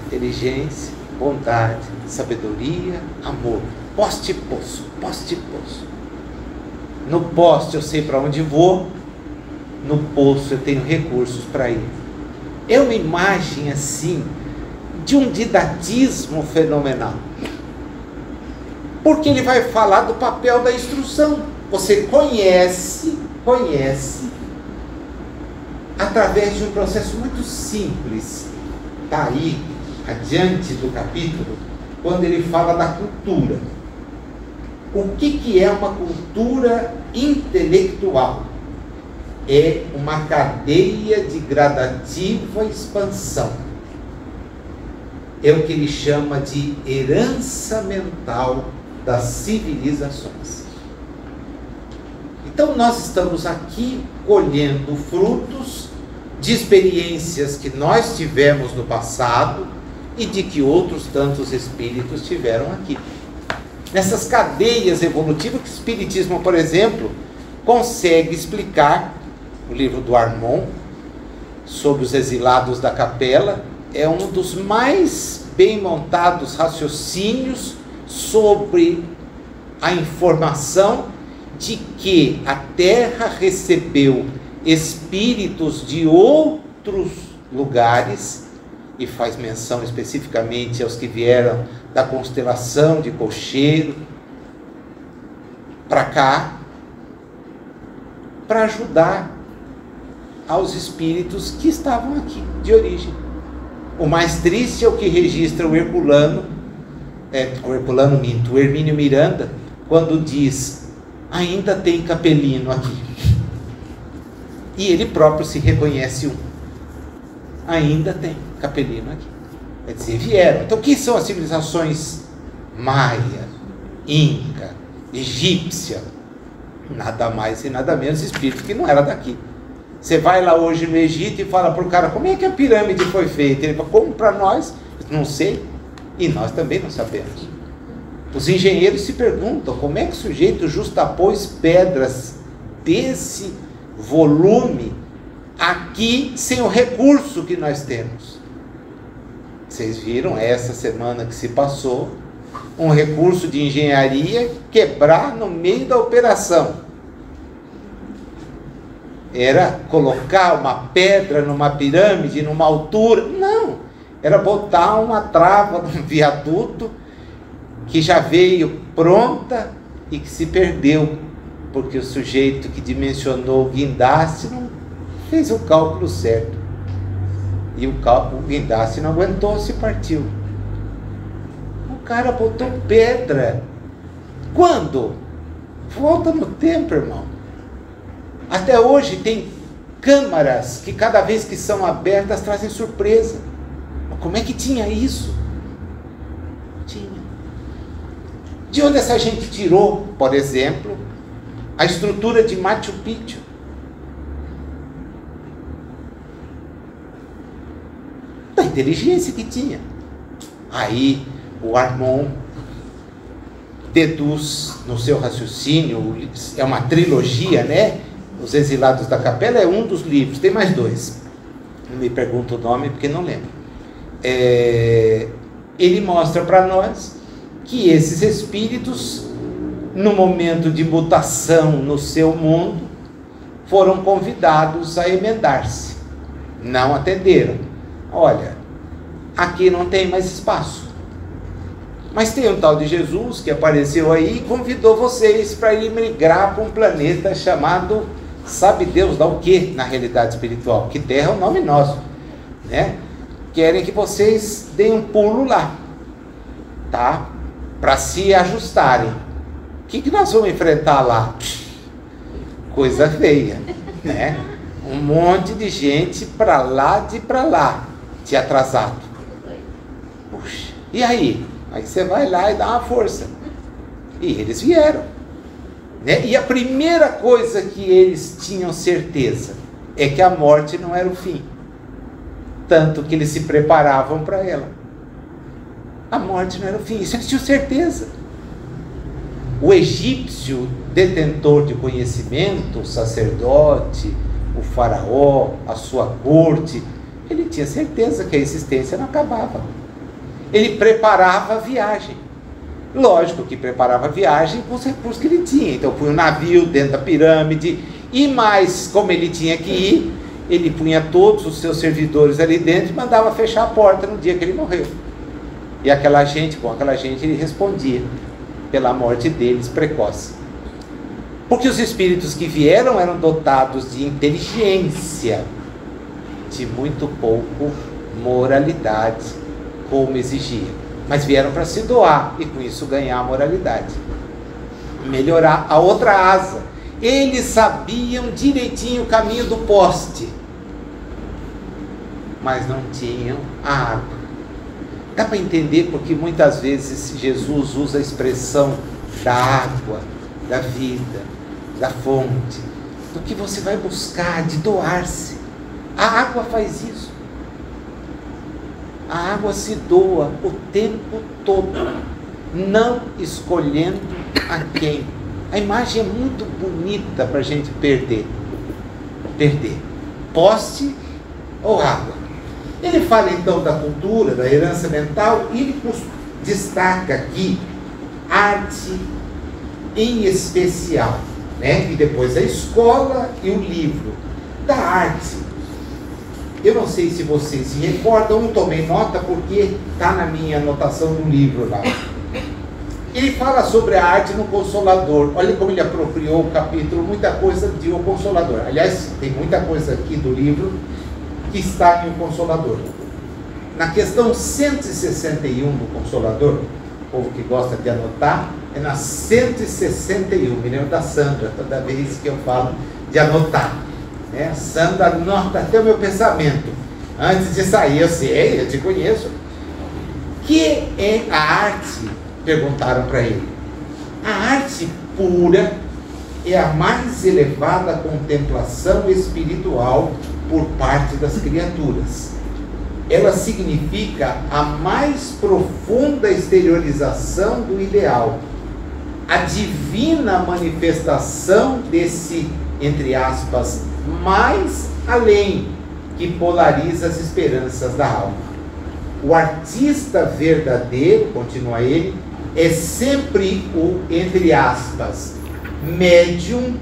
Inteligência, bondade, sabedoria, amor. Poste e poço, poste e poço. No poste eu sei para onde vou, no poço eu tenho recursos para ir. É uma imagem assim, de um didatismo fenomenal. Porque ele vai falar do papel da instrução. Você conhece, através de um processo muito simples. Está aí, adiante do capítulo, quando ele fala da cultura. O que é uma cultura intelectual? É uma cadeia de gradativa expansão. É o que ele chama de herança mental das civilizações. Então nós estamos aqui colhendo frutos de experiências que nós tivemos no passado e de que outros tantos espíritos tiveram aqui. Nessas cadeias evolutivas que o Espiritismo, por exemplo, consegue explicar. O livro do Armon, sobre os exilados da capela, é um dos mais bem montados raciocínios sobre a informação de que a terra recebeu espíritos de outros lugares, e faz menção especificamente aos que vieram da constelação de Cocheiro para cá, para ajudar aos espíritos que estavam aqui de origem. O mais triste é o que registra o Herculano, o Hermínio Miranda, quando diz: ainda tem capelino aqui. E ele próprio se reconhece um. Ainda tem capelino aqui. Quer dizer, vieram. Então, quem são as civilizações maia, inca, egípcia? Nada mais e nada menos espíritos que não era daqui. Você vai lá hoje no Egito e fala para o cara: como é que a pirâmide foi feita? Ele fala: como para nós? Não sei. E nós também não sabemos. Os engenheiros se perguntam: como é que o sujeito justapôs pedras desse volume aqui sem o recurso que nós temos? Vocês viram essa semana que se passou um recurso de engenharia quebrar no meio da operação. Era colocar uma pedra numa pirâmide, numa altura. Não, era botar uma trava num viaduto que já veio pronta e que se perdeu, porque o sujeito que dimensionou o guindaste não fez o cálculo certo. E o guindaste não aguentou, se partiu. O cara botou pedra. Quando? Volta no tempo, irmão. Até hoje tem câmaras que cada vez que são abertas trazem surpresa. Mas como é que tinha isso? Tinha. De onde essa gente tirou, por exemplo, a estrutura de Machu Picchu? Da inteligência que tinha. Aí o Armon deduz no seu raciocínio, é uma trilogia, né? Os Exilados da Capela é um dos livros, tem mais dois. Não me pergunto o nome porque não lembro. Ele mostra para nós que esses espíritos, no momento de mutação no seu mundo, foram convidados a emendar-se. Não atenderam. Olha, aqui não tem mais espaço. Mas tem um tal de Jesus que apareceu aí e convidou vocês para ir migrar para um planeta chamado, sabe Deus dá o quê na realidade espiritual? Que Terra é o nome nosso, né? Querem que vocês deem um pulo lá, tá? Para se ajustarem. O que nós vamos enfrentar lá? Coisa feia, né? Um monte de gente para lá, de atrasado. Puxa, e aí? Aí você vai lá e dá uma força. E eles vieram, né? E a primeira coisa que eles tinham certeza é que a morte não era o fim. Tanto que eles se preparavam para ela. A morte não era o fim, isso eles tinham certeza. O egípcio detentor de conhecimento, o sacerdote, o faraó, a sua corte, ele tinha certeza que a existência não acabava. Ele preparava a viagem. Lógico que preparava a viagem com os recursos que ele tinha. Então punha um navio dentro da pirâmide, e mais, como ele tinha que ir, ele punha todos os seus servidores ali dentro e mandava fechar a porta no dia que ele morreu. E com aquela gente ele respondia pela morte deles precoce. Porque os espíritos que vieram eram dotados de inteligência, de muito pouco moralidade, como exigia. Mas vieram para se doar e com isso ganhar a moralidade. Melhorar a outra asa. Eles sabiam direitinho o caminho do poste, mas não tinham a água. Dá para entender porque muitas vezes Jesus usa a expressão da água, da vida, da fonte, do que você vai buscar, de doar-se. A água faz isso. A água se doa o tempo todo, não escolhendo a quem. A imagem é muito bonita para a gente perder. Poste ou água. Ele fala então da cultura, da herança mental, e ele destaca aqui arte, em especial, né? E depois a escola e o livro. Da arte, eu não sei se vocês se recordam, não tomei nota porque está na minha anotação do livro lá. Ele fala sobre a arte no Consolador. Olha como ele apropriou o capítulo, muita coisa de O Consolador. Aliás, tem muita coisa aqui do livro que está em O Consolador. Na questão 161 do Consolador, o povo que gosta de anotar, é na 161, me lembro da Sandra, toda vez que eu falo de anotar. Né? A Sandra anota até o meu pensamento. Antes de sair, eu sei, eu te conheço. Que é a arte? Perguntaram para ele. A arte pura é a mais elevada contemplação espiritual por parte das criaturas. Ela significa a mais profunda exteriorização do ideal, a divina manifestação desse, entre aspas, mais além, que polariza as esperanças da alma. O artista verdadeiro, continua ele, é sempre o, entre aspas, médium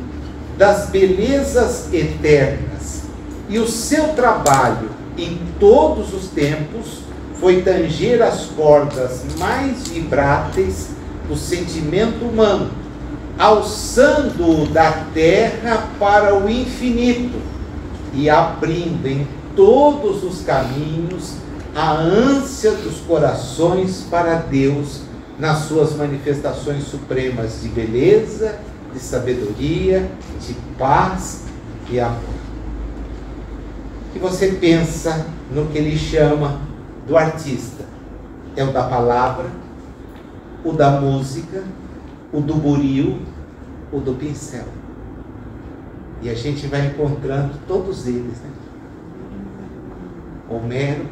das belezas eternas. E o seu trabalho, em todos os tempos, foi tanger as cordas mais vibráteis do sentimento humano, alçando-o da terra para o infinito e abrindo em todos os caminhos a ânsia dos corações para Deus nas suas manifestações supremas de beleza, de sabedoria, de paz e amor. E você pensa no que ele chama do artista. É o da palavra, o da música, o do buril, o do pincel. E a gente vai encontrando todos eles, né? Homero,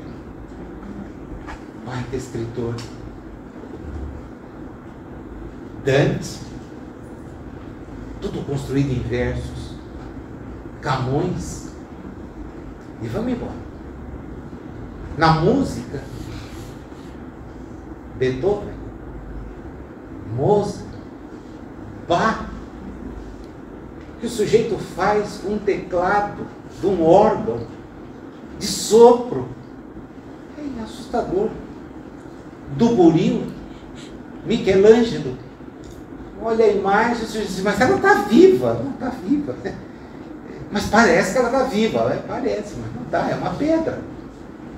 baita escritor. Dante, tudo construído em versos. Camões. E vamos embora. Na música, Beethoven, Mozart, Bach, que o sujeito faz com um teclado de um órgão de sopro. É assustador. Do buril, Michelangelo. Olha a imagem, mas ela está viva. Não está viva. Mas parece que ela está viva. Parece, mas não está. É uma pedra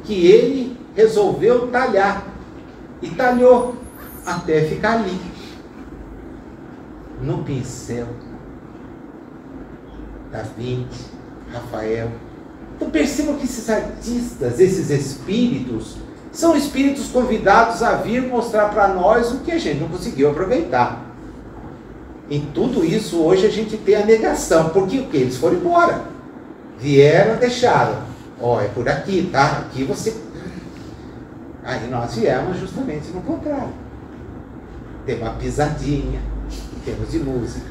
que ele resolveu talhar. E talhou até ficar ali. No pincel, Da Vinci, Rafael. Então percebam que esses artistas, esses espíritos, são espíritos convidados a vir mostrar para nós o que a gente não conseguiu aproveitar. Em tudo isso, hoje a gente tem a negação. Porque o que? Eles foram embora. Vieram, deixaram. Ó, é por aqui, tá? Aqui você... Aí nós viemos justamente no contrário. Tem uma pisadinha, temos de música.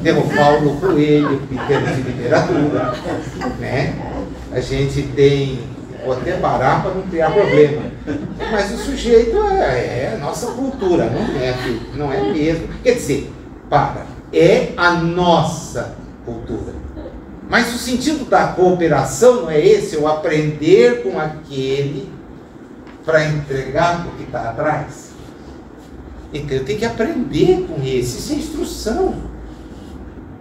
Temos Paulo Coelho, em termos de literatura, né? A gente tem, vou até parar para não criar problema, mas o sujeito é a nossa cultura, não é mesmo. Quer dizer, é a nossa cultura. Mas o sentido da cooperação não é esse, eu aprender com aquele para entregar o que está atrás. Então eu tenho que aprender com esse, isso é instrução.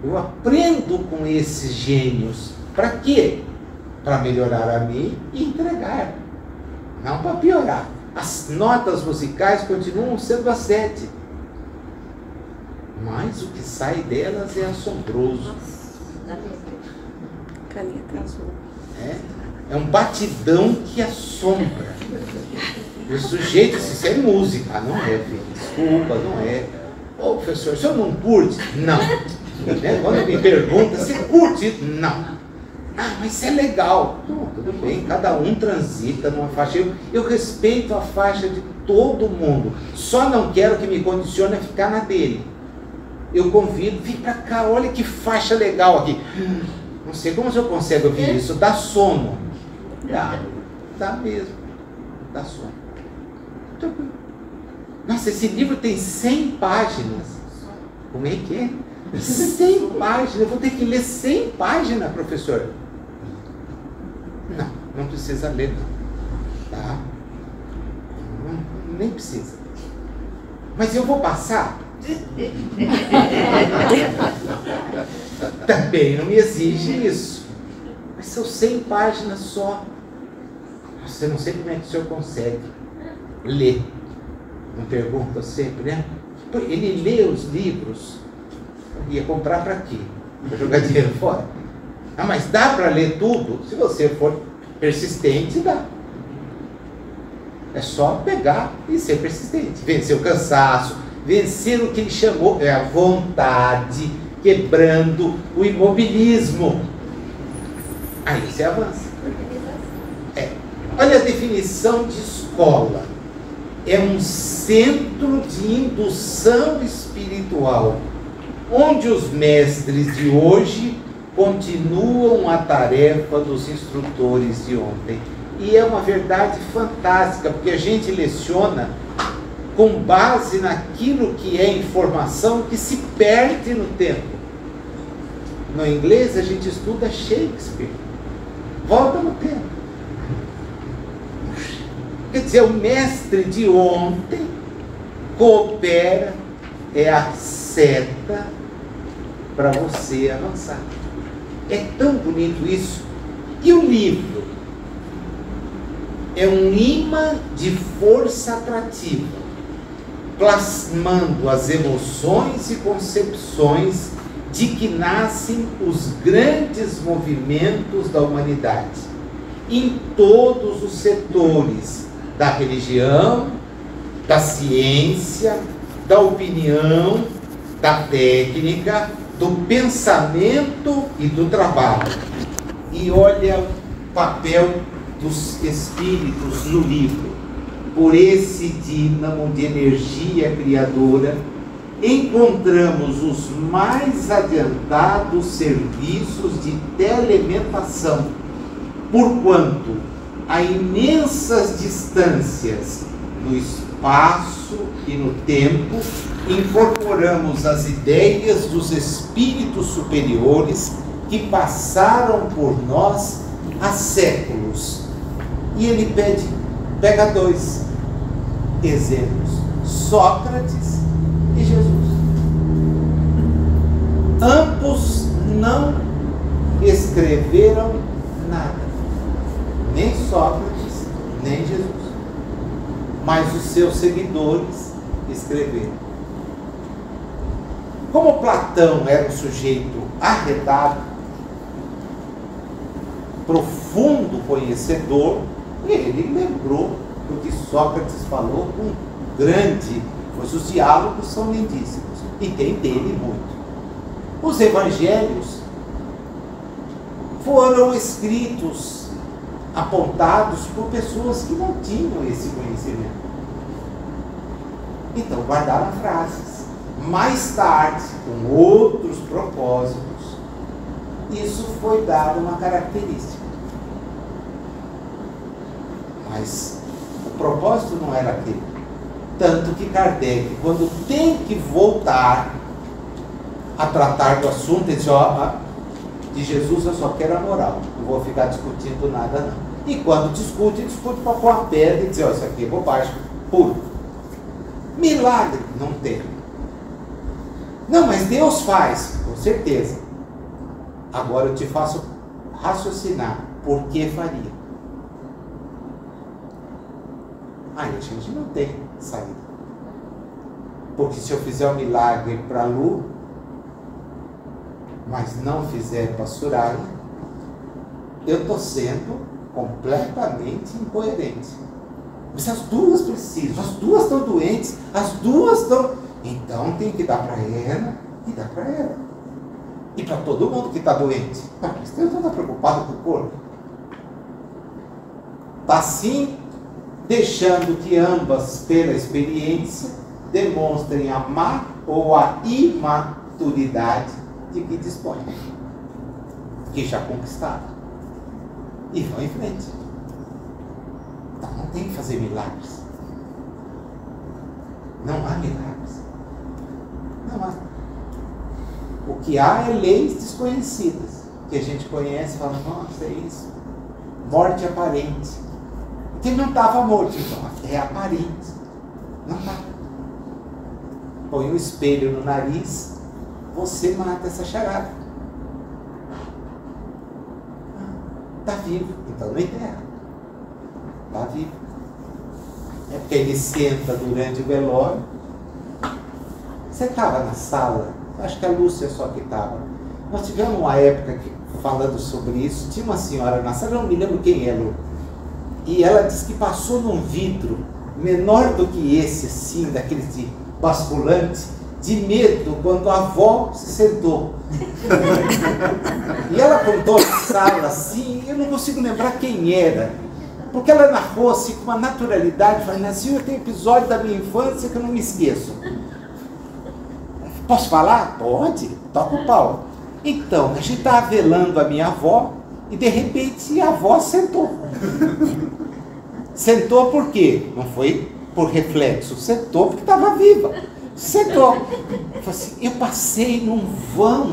Eu aprendo com esses gênios. Para quê? Para melhorar a mim e entregar. Não para piorar. As notas musicais continuam sendo as 7. Mas o que sai delas é assombroso. Caneta azul. É um batidão que assombra. O sujeito, isso é música. Não é, filho. Desculpa, não é. Ô, professor, o senhor não curte? Não. Quando me pergunta, você curte? Não. Ah, mas isso é legal. Não, tudo bem, cada um transita numa faixa. Eu respeito a faixa de todo mundo. Só não quero que me condicione a ficar na dele. Eu convido, vem pra cá, olha que faixa legal aqui. Não sei como o senhor consegue ouvir isso. Dá sono. Dá mesmo. Dá sono. Nossa, esse livro tem 100 páginas. Como é que é? 100 páginas, eu vou ter que ler 100 páginas, professor. Não, não precisa ler não. Tá? Nem precisa. Mas eu vou passar? Também não me exige isso. Mas são 100 páginas só. Nossa, eu não sei como é que o senhor consegue ler. Não pergunta sempre, né? Ele lê os livros. Ia comprar para quê? Para jogar dinheiro fora? Ah, mas dá para ler tudo? Se você for persistente, dá. É só pegar e ser persistente. Vencer o cansaço, vencer o que ele chamou, a vontade, quebrando o imobilismo. Aí você avança. Olha a definição de escola. É um centro de indução espiritual, onde os mestres de hoje continuam a tarefa dos instrutores de ontem. E é uma verdade fantástica, porque a gente leciona com base naquilo que é informação que se perde no tempo. No inglês a gente estuda Shakespeare. Volta no tempo. Quer dizer, o mestre de ontem coopera, é a seta para você avançar. É tão bonito isso. E o livro é um imã de força atrativa, plasmando as emoções e concepções de que nascem os grandes movimentos da humanidade, em todos os setores da religião, da ciência, da opinião, da técnica, do pensamento e do trabalho. E olha o papel dos espíritos no livro. Por esse dínamo de energia criadora, encontramos os mais adiantados serviços de telementação, porquanto a imensas distâncias no espaço e no tempo incorporamos as ideias dos espíritos superiores que passaram por nós há séculos. E ele pega 2 exemplos: Sócrates e Jesus. Ambos não escreveram nada, nem Sócrates, nem Jesus, mas os seus seguidores escreveram. Como Platão era um sujeito arretado, profundo conhecedor, ele lembrou do que Sócrates falou com grande, pois os diálogos são lindíssimos, e tem dele muito. Os evangelhos foram escritos, apontados por pessoas que não tinham esse conhecimento. Então guardaram frases. Mais tarde, com outros propósitos, isso foi dado uma característica. Mas o propósito não era aquele. Tanto que Kardec, quando tem que voltar a tratar do assunto, ele diz: de Jesus eu só quero a moral, não vou ficar discutindo nada não. E quando discute para pôr a pedra e dizer: isso aqui é bobagem, puro. Milagre não tem. Não, mas Deus faz, com certeza. Agora eu te faço raciocinar, por que faria? Aí a gente não tem saída. Porque se eu fizer um milagre para a Lu, mas não fizer para Soraya, eu estou sendo completamente incoerente. Mas as duas precisam, as duas estão doentes, as duas estão... Então tem que dar para ela e dar para ela. E para todo mundo que está doente. Mas Deus não está preocupado com o corpo. Está sim deixando que ambas, pela experiência, demonstrem a má ou a imaturidade de que dispõem, que já conquistaram. E vão em frente. Então não tem que fazer milagres. Não há milagres. Não há. O que há é leis desconhecidas, que a gente conhece e fala, nossa, é isso. Morte aparente. Porque ele não estava morto, então é aparente. Não está. Põe um espelho no nariz, você mata essa charada. Está vivo, então não enterra. Está vivo. É porque ele senta durante o velório. Você estava na sala, acho que a Lúcia só que estava. Nós tivemos uma época que, falando sobre isso, tinha uma senhora na sala, eu não me lembro quem é, Lu, e ela disse que passou num vidro menor do que esse, assim, daqueles de basculante, de medo quando a avó se sentou. E ela contou na sala assim, eu não consigo lembrar quem era, porque ela narrou assim com uma naturalidade, falando assim, eu tenho episódio da minha infância que eu não me esqueço. Posso falar? Pode, toca o pau. Então, a gente estava velando a minha avó e de repente a avó sentou. Sentou por quê? Não foi por reflexo, sentou porque estava viva. Sentou. Eu passei num vão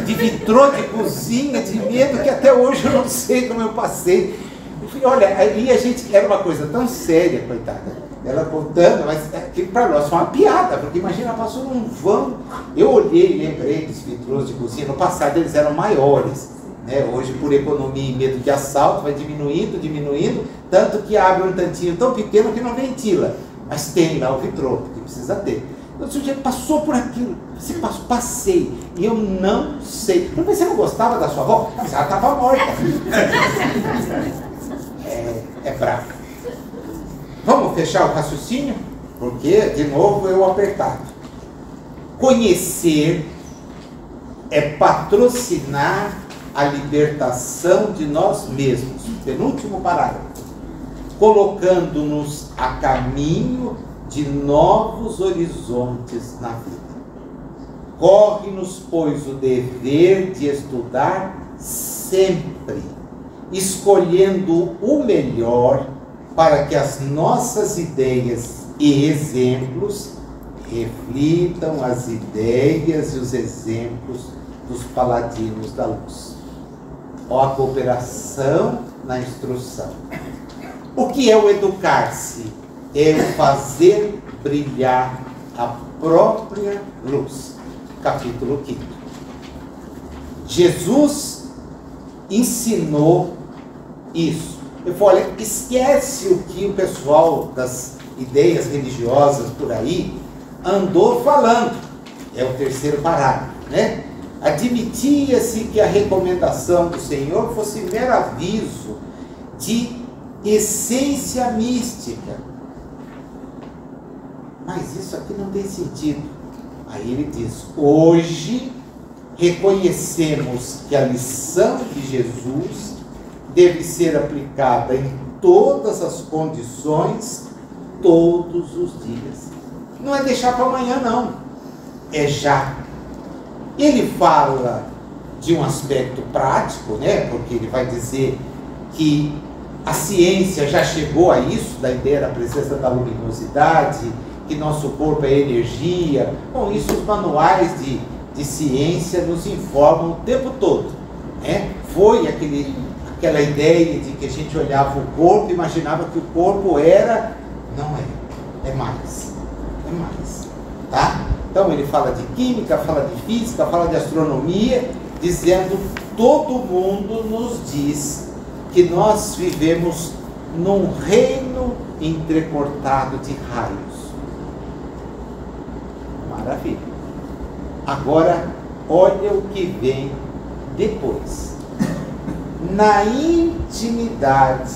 de vitrô de cozinha, de medo que até hoje eu não sei como eu passei. Eu falei, olha, aí a gente, era uma coisa tão séria, coitada. Ela contando, mas aquilo para nós foi uma piada, porque imagina, ela passou num vão. Eu olhei e lembrei dos vitrôs de cozinha, no passado eles eram maiores, né? Hoje, por economia e medo de assalto, vai diminuindo, tanto que abre um tantinho tão pequeno que não ventila, mas tem lá o vitrô, porque precisa ter. Então, o sujeito passou por aquilo, você passou, passei, e eu não sei. Você não gostava da sua avó? Mas ela estava morta. É bravo. Vamos fechar o raciocínio? Porque, de novo, eu apertado. Conhecer é patrocinar a libertação de nós mesmos. Penúltimo parágrafo. Colocando-nos a caminho de novos horizontes na vida. Corre-nos, pois, o dever de estudar sempre, escolhendo o melhor para que as nossas ideias e exemplos reflitam as ideias e os exemplos dos paladinos da luz. Ó, a cooperação na instrução. O que é o educar-se? É o fazer brilhar a própria luz. Capítulo 5. Jesus ensinou isso. Eu falei, olha, esquece o que o pessoal das ideias religiosas por aí andou falando. É o terceiro parágrafo, né? Admitia-se que a recomendação do Senhor fosse mero aviso de essência mística. Mas isso aqui não tem sentido. Aí ele diz, hoje reconhecemos que a lição de Jesus deve ser aplicada em todas as condições, todos os dias. Não é deixar para amanhã, não. É já. Ele fala de um aspecto prático, né? Porque ele vai dizer que a ciência já chegou a isso, da ideia da presença da luminosidade, que nosso corpo é energia. Bom, isso os manuais de ciência nos informam o tempo todo, né? Foi aquela ideia de que a gente olhava o corpo e imaginava que o corpo era, não é, é mais, tá? Então ele fala de química, fala de física, fala de astronomia, dizendo, todo mundo nos diz que nós vivemos num reino entrecortado de raios. Maravilha. Agora, olha o que vem depois. Na intimidade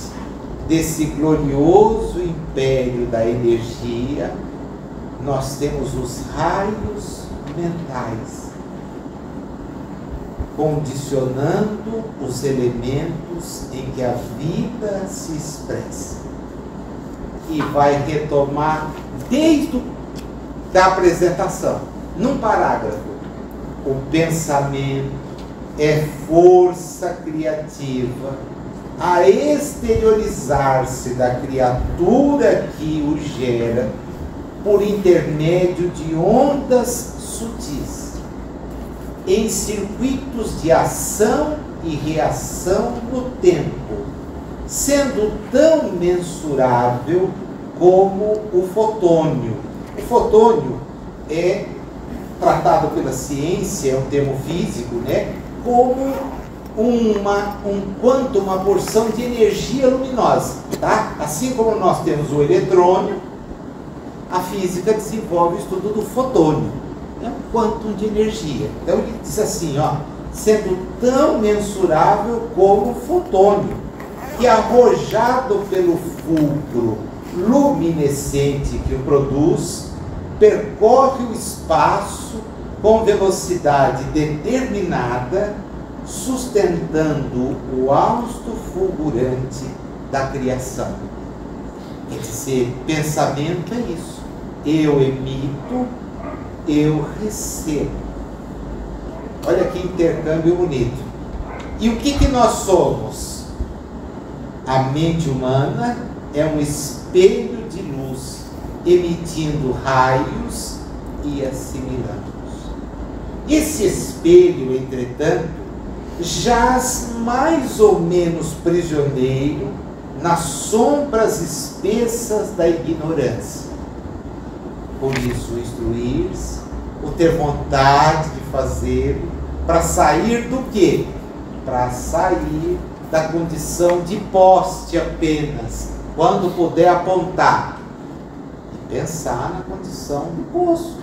desse glorioso império da energia, nós temos os raios mentais, condicionando os elementos em que a vida se expressa. E vai retomar desde a apresentação, num parágrafo, o pensamento é força criativa a exteriorizar-se da criatura que o gera por intermédio de ondas sutis. em circuitos de ação e reação no tempo, sendo tão mensurável como o fotônio. O fotônio é tratado pela ciência, é um termo físico, né, como uma porção de energia luminosa, tá? Assim como nós temos o eletrônio, a física desenvolve o estudo do fotônio, é um quantum de energia. Então ele diz assim, ó, sendo tão mensurável como o fotônio, que arrojado pelo fulcro luminescente que o produz, percorre o espaço com velocidade determinada, sustentando o hausto fulgurante da criação. Quer dizer, pensamento é isso. Eu emito, eu recebo. Olha que intercâmbio bonito. E o que nós somos? A mente humana é um espelho de luz, emitindo raios e assimilando. Esse espelho, entretanto, jaz mais ou menos prisioneiro nas sombras espessas da ignorância. Por isso, o instruir-se, o ter vontade de fazê-lo, para sair do quê? Para sair da condição de poste apenas, quando puder apontar, e pensar na condição de poço.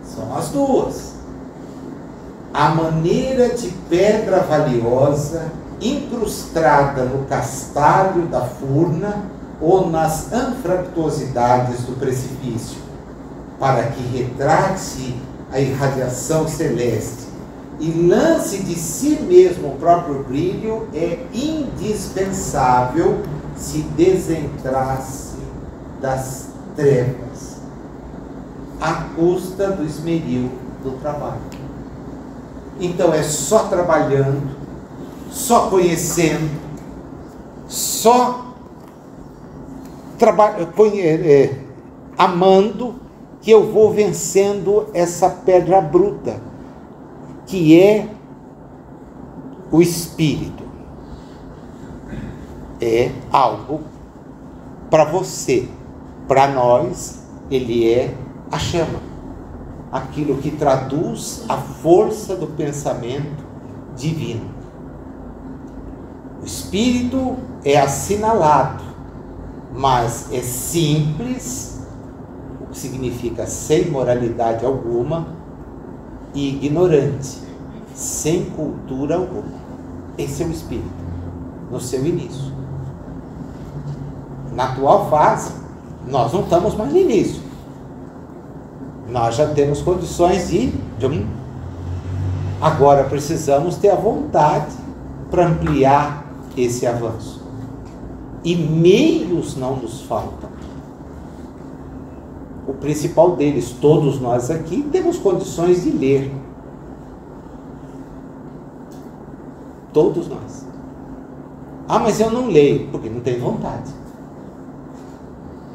São as duas. A maneira de pedra valiosa incrustada no castalho da furna ou nas anfractuosidades do precipício, para que retrate a irradiação celeste e lance de si mesmo o próprio brilho, é indispensável se desentrasse das trevas, à custa do esmeril do trabalho. Então é só trabalhando, só conhecendo, só amando, que eu vou vencendo essa pedra bruta, que é o espírito. É algo para você, para nós, ele é a chama. Aquilo que traduz a força do pensamento divino. O espírito é assinalado, mas é simples, o que significa sem moralidade alguma, e ignorante, sem cultura alguma. Esse é o espírito, no seu início. Na atual fase, nós não estamos mais no início. Nós já temos condições de agora precisamos ter a vontade para ampliar esse avanço. E meios não nos faltam. O principal deles, todos nós aqui temos condições de ler. Todos nós. Ah, mas eu não leio, porque não tenho vontade.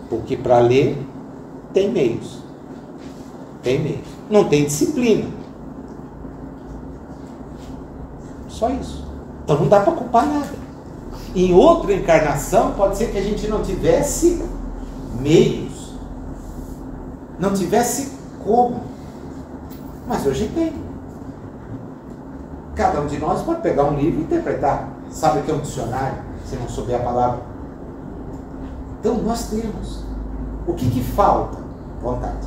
Porque para ler tem meios. Tem meios. Não tem disciplina. Só isso. Então não dá para culpar nada. Em outra encarnação, pode ser que a gente não tivesse meios. Não tivesse como. Mas hoje tem. Cada um de nós pode pegar um livro e interpretar. Sabe o que é um dicionário, se não souber a palavra? Então nós temos. O que falta? Vontade.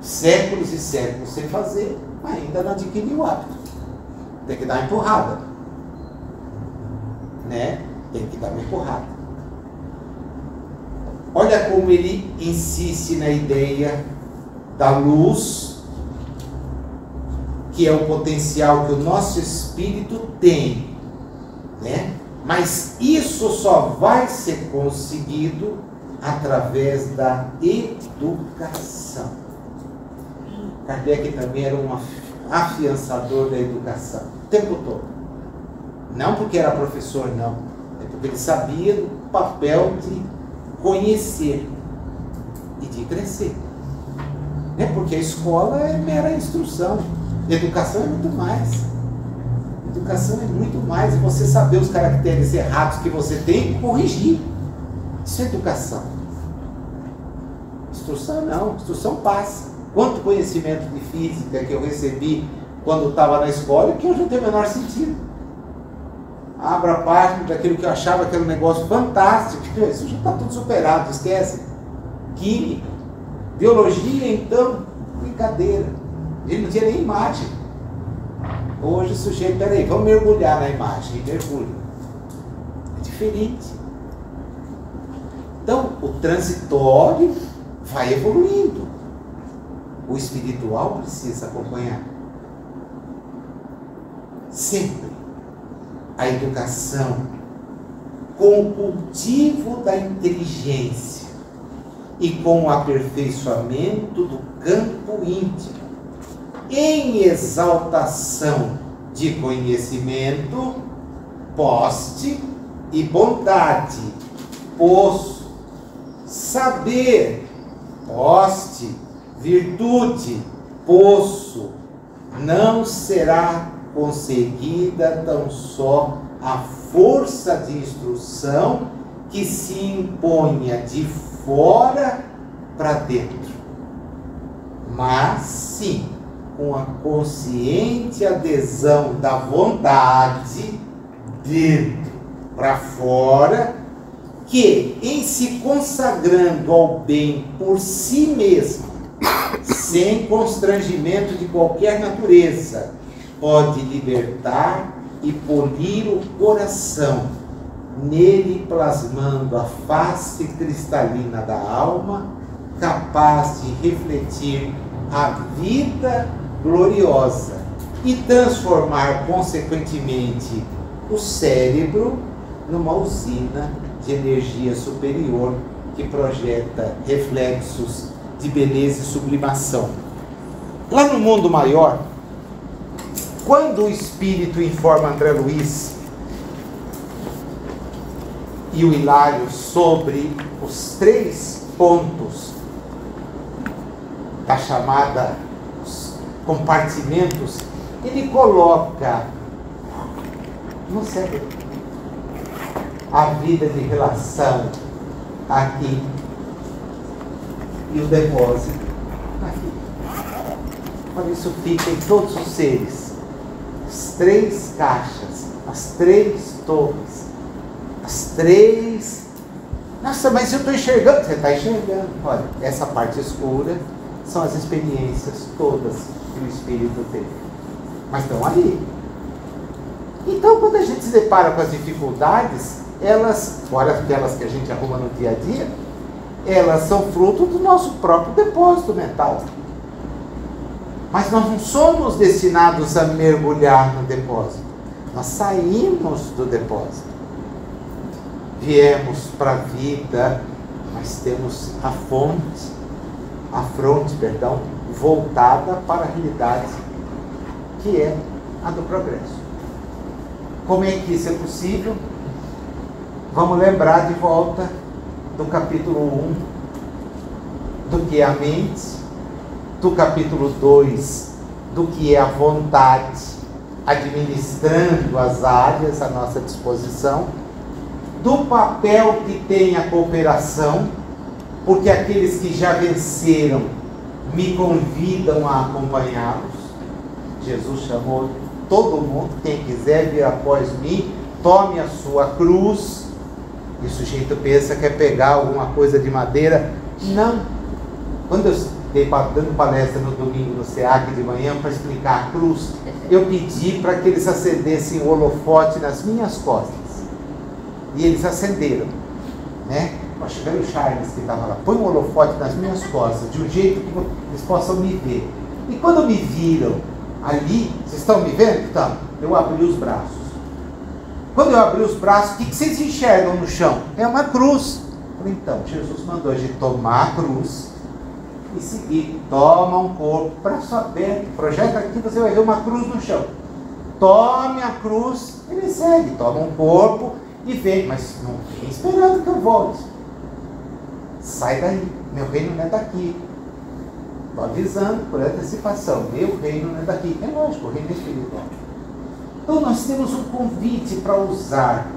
Séculos e séculos sem fazer, ainda não adquiriu o hábito. Tem que dar uma empurrada. Né? Tem que dar uma empurrada. Olha como ele insiste na ideia da luz, que é o potencial que o nosso espírito tem, né? Mas isso só vai ser conseguido através da educação. Kardec também era um afiançador da educação, o tempo todo. Não porque era professor, não. É porque ele sabia do papel de conhecer e de crescer. Porque a escola é mera instrução. Educação é muito mais. Educação é muito mais. E você saber os caracteres errados que você tem e corrigir. Isso é educação. Instrução não. Instrução passa. Quanto conhecimento de física que eu recebi quando estava na escola que hoje não tem o menor sentido. Abra a página daquilo que eu achava que era um negócio fantástico. Isso já está tudo superado, esquece. Química. Biologia, então, brincadeira. Ele não tinha nem imagem. Hoje o sujeito, peraí, vamos mergulhar na imagem. E mergulha. É diferente. Então, o transitório vai evoluindo. O espiritual precisa acompanhar. Sempre a educação com o cultivo da inteligência e com o aperfeiçoamento do campo íntimo, em exaltação de conhecimento, poste e bondade, poço, saber, poste, virtude, poço, não será conseguida tão só a força de instrução que se imponha de fora para dentro, mas sim com a consciente adesão da vontade dentro para fora, que em se consagrando ao bem por si mesmo, sem constrangimento de qualquer natureza, pode libertar e polir o coração, nele plasmando a face cristalina da alma, capaz de refletir a vida gloriosa e transformar consequentemente o cérebro numa usina de energia superior que projeta reflexos de beleza e sublimação. Lá no mundo maior, quando o Espírito informa André Luiz e o Hilário sobre os 3 pontos da chamada compartimentos, ele coloca no cérebro a vida de relação aqui e o depósito aqui. Quando isso fica em todos os seres, as 3 caixas, as 3 torres, as 3... Nossa, mas eu estou enxergando. Você está enxergando. Olha, essa parte escura são as experiências todas que o Espírito teve. Mas estão ali. Então, quando a gente se depara com as dificuldades, elas, fora aquelas que a gente arruma no dia a dia, elas são fruto do nosso próprio depósito mental. Mas nós não somos destinados a mergulhar no depósito. Nós saímos do depósito. Viemos para a vida, mas temos a fronte, voltada para a realidade, que é a do progresso. Como é que isso é possível? Vamos lembrar de volta do capítulo 1, do que é a mente, do capítulo 2, do que é a vontade, administrando as áreas à nossa disposição, do papel que tem a cooperação, porque aqueles que já venceram me convidam a acompanhá-los. Jesus chamou todo mundo, quem quiser vir após mim, tome a sua cruz. E o sujeito pensa que é pegar alguma coisa de madeira. Não. Quando eu estava dando palestra no domingo no SEAC de manhã para explicar a cruz, eu pedi para que eles acendessem o holofote nas minhas costas. E eles acenderam, né? Acho que era o Charles que estava lá. Põe um holofote nas minhas costas, de um jeito que eles possam me ver. E quando me viram ali, vocês estão me vendo? Então, eu abri os braços. Quando eu abri os braços, o que vocês enxergam no chão? É uma cruz. Então, Jesus mandou a gente tomar a cruz e seguir. Toma um corpo, braço aberto, projeta aqui, você vai ver uma cruz no chão. Tome a cruz, ele segue. Toma um corpo e vem, mas não vem esperando que eu volte. Sai daí, meu reino não é daqui. Estou avisando por antecipação. Meu reino não é daqui. É lógico, o reino é espiritual. Então nós temos um convite para usar,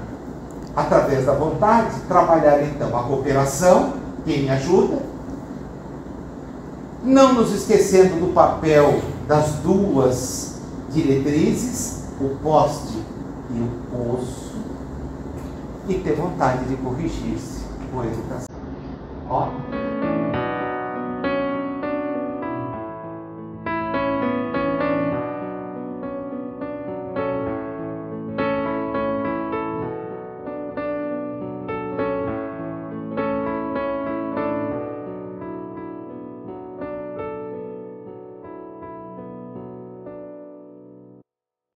através da vontade, trabalhar então a cooperação, quem me ajuda, não nos esquecendo do papel das duas diretrizes, o poste e o poço, e ter vontade de corrigir-se com a educação. Ó.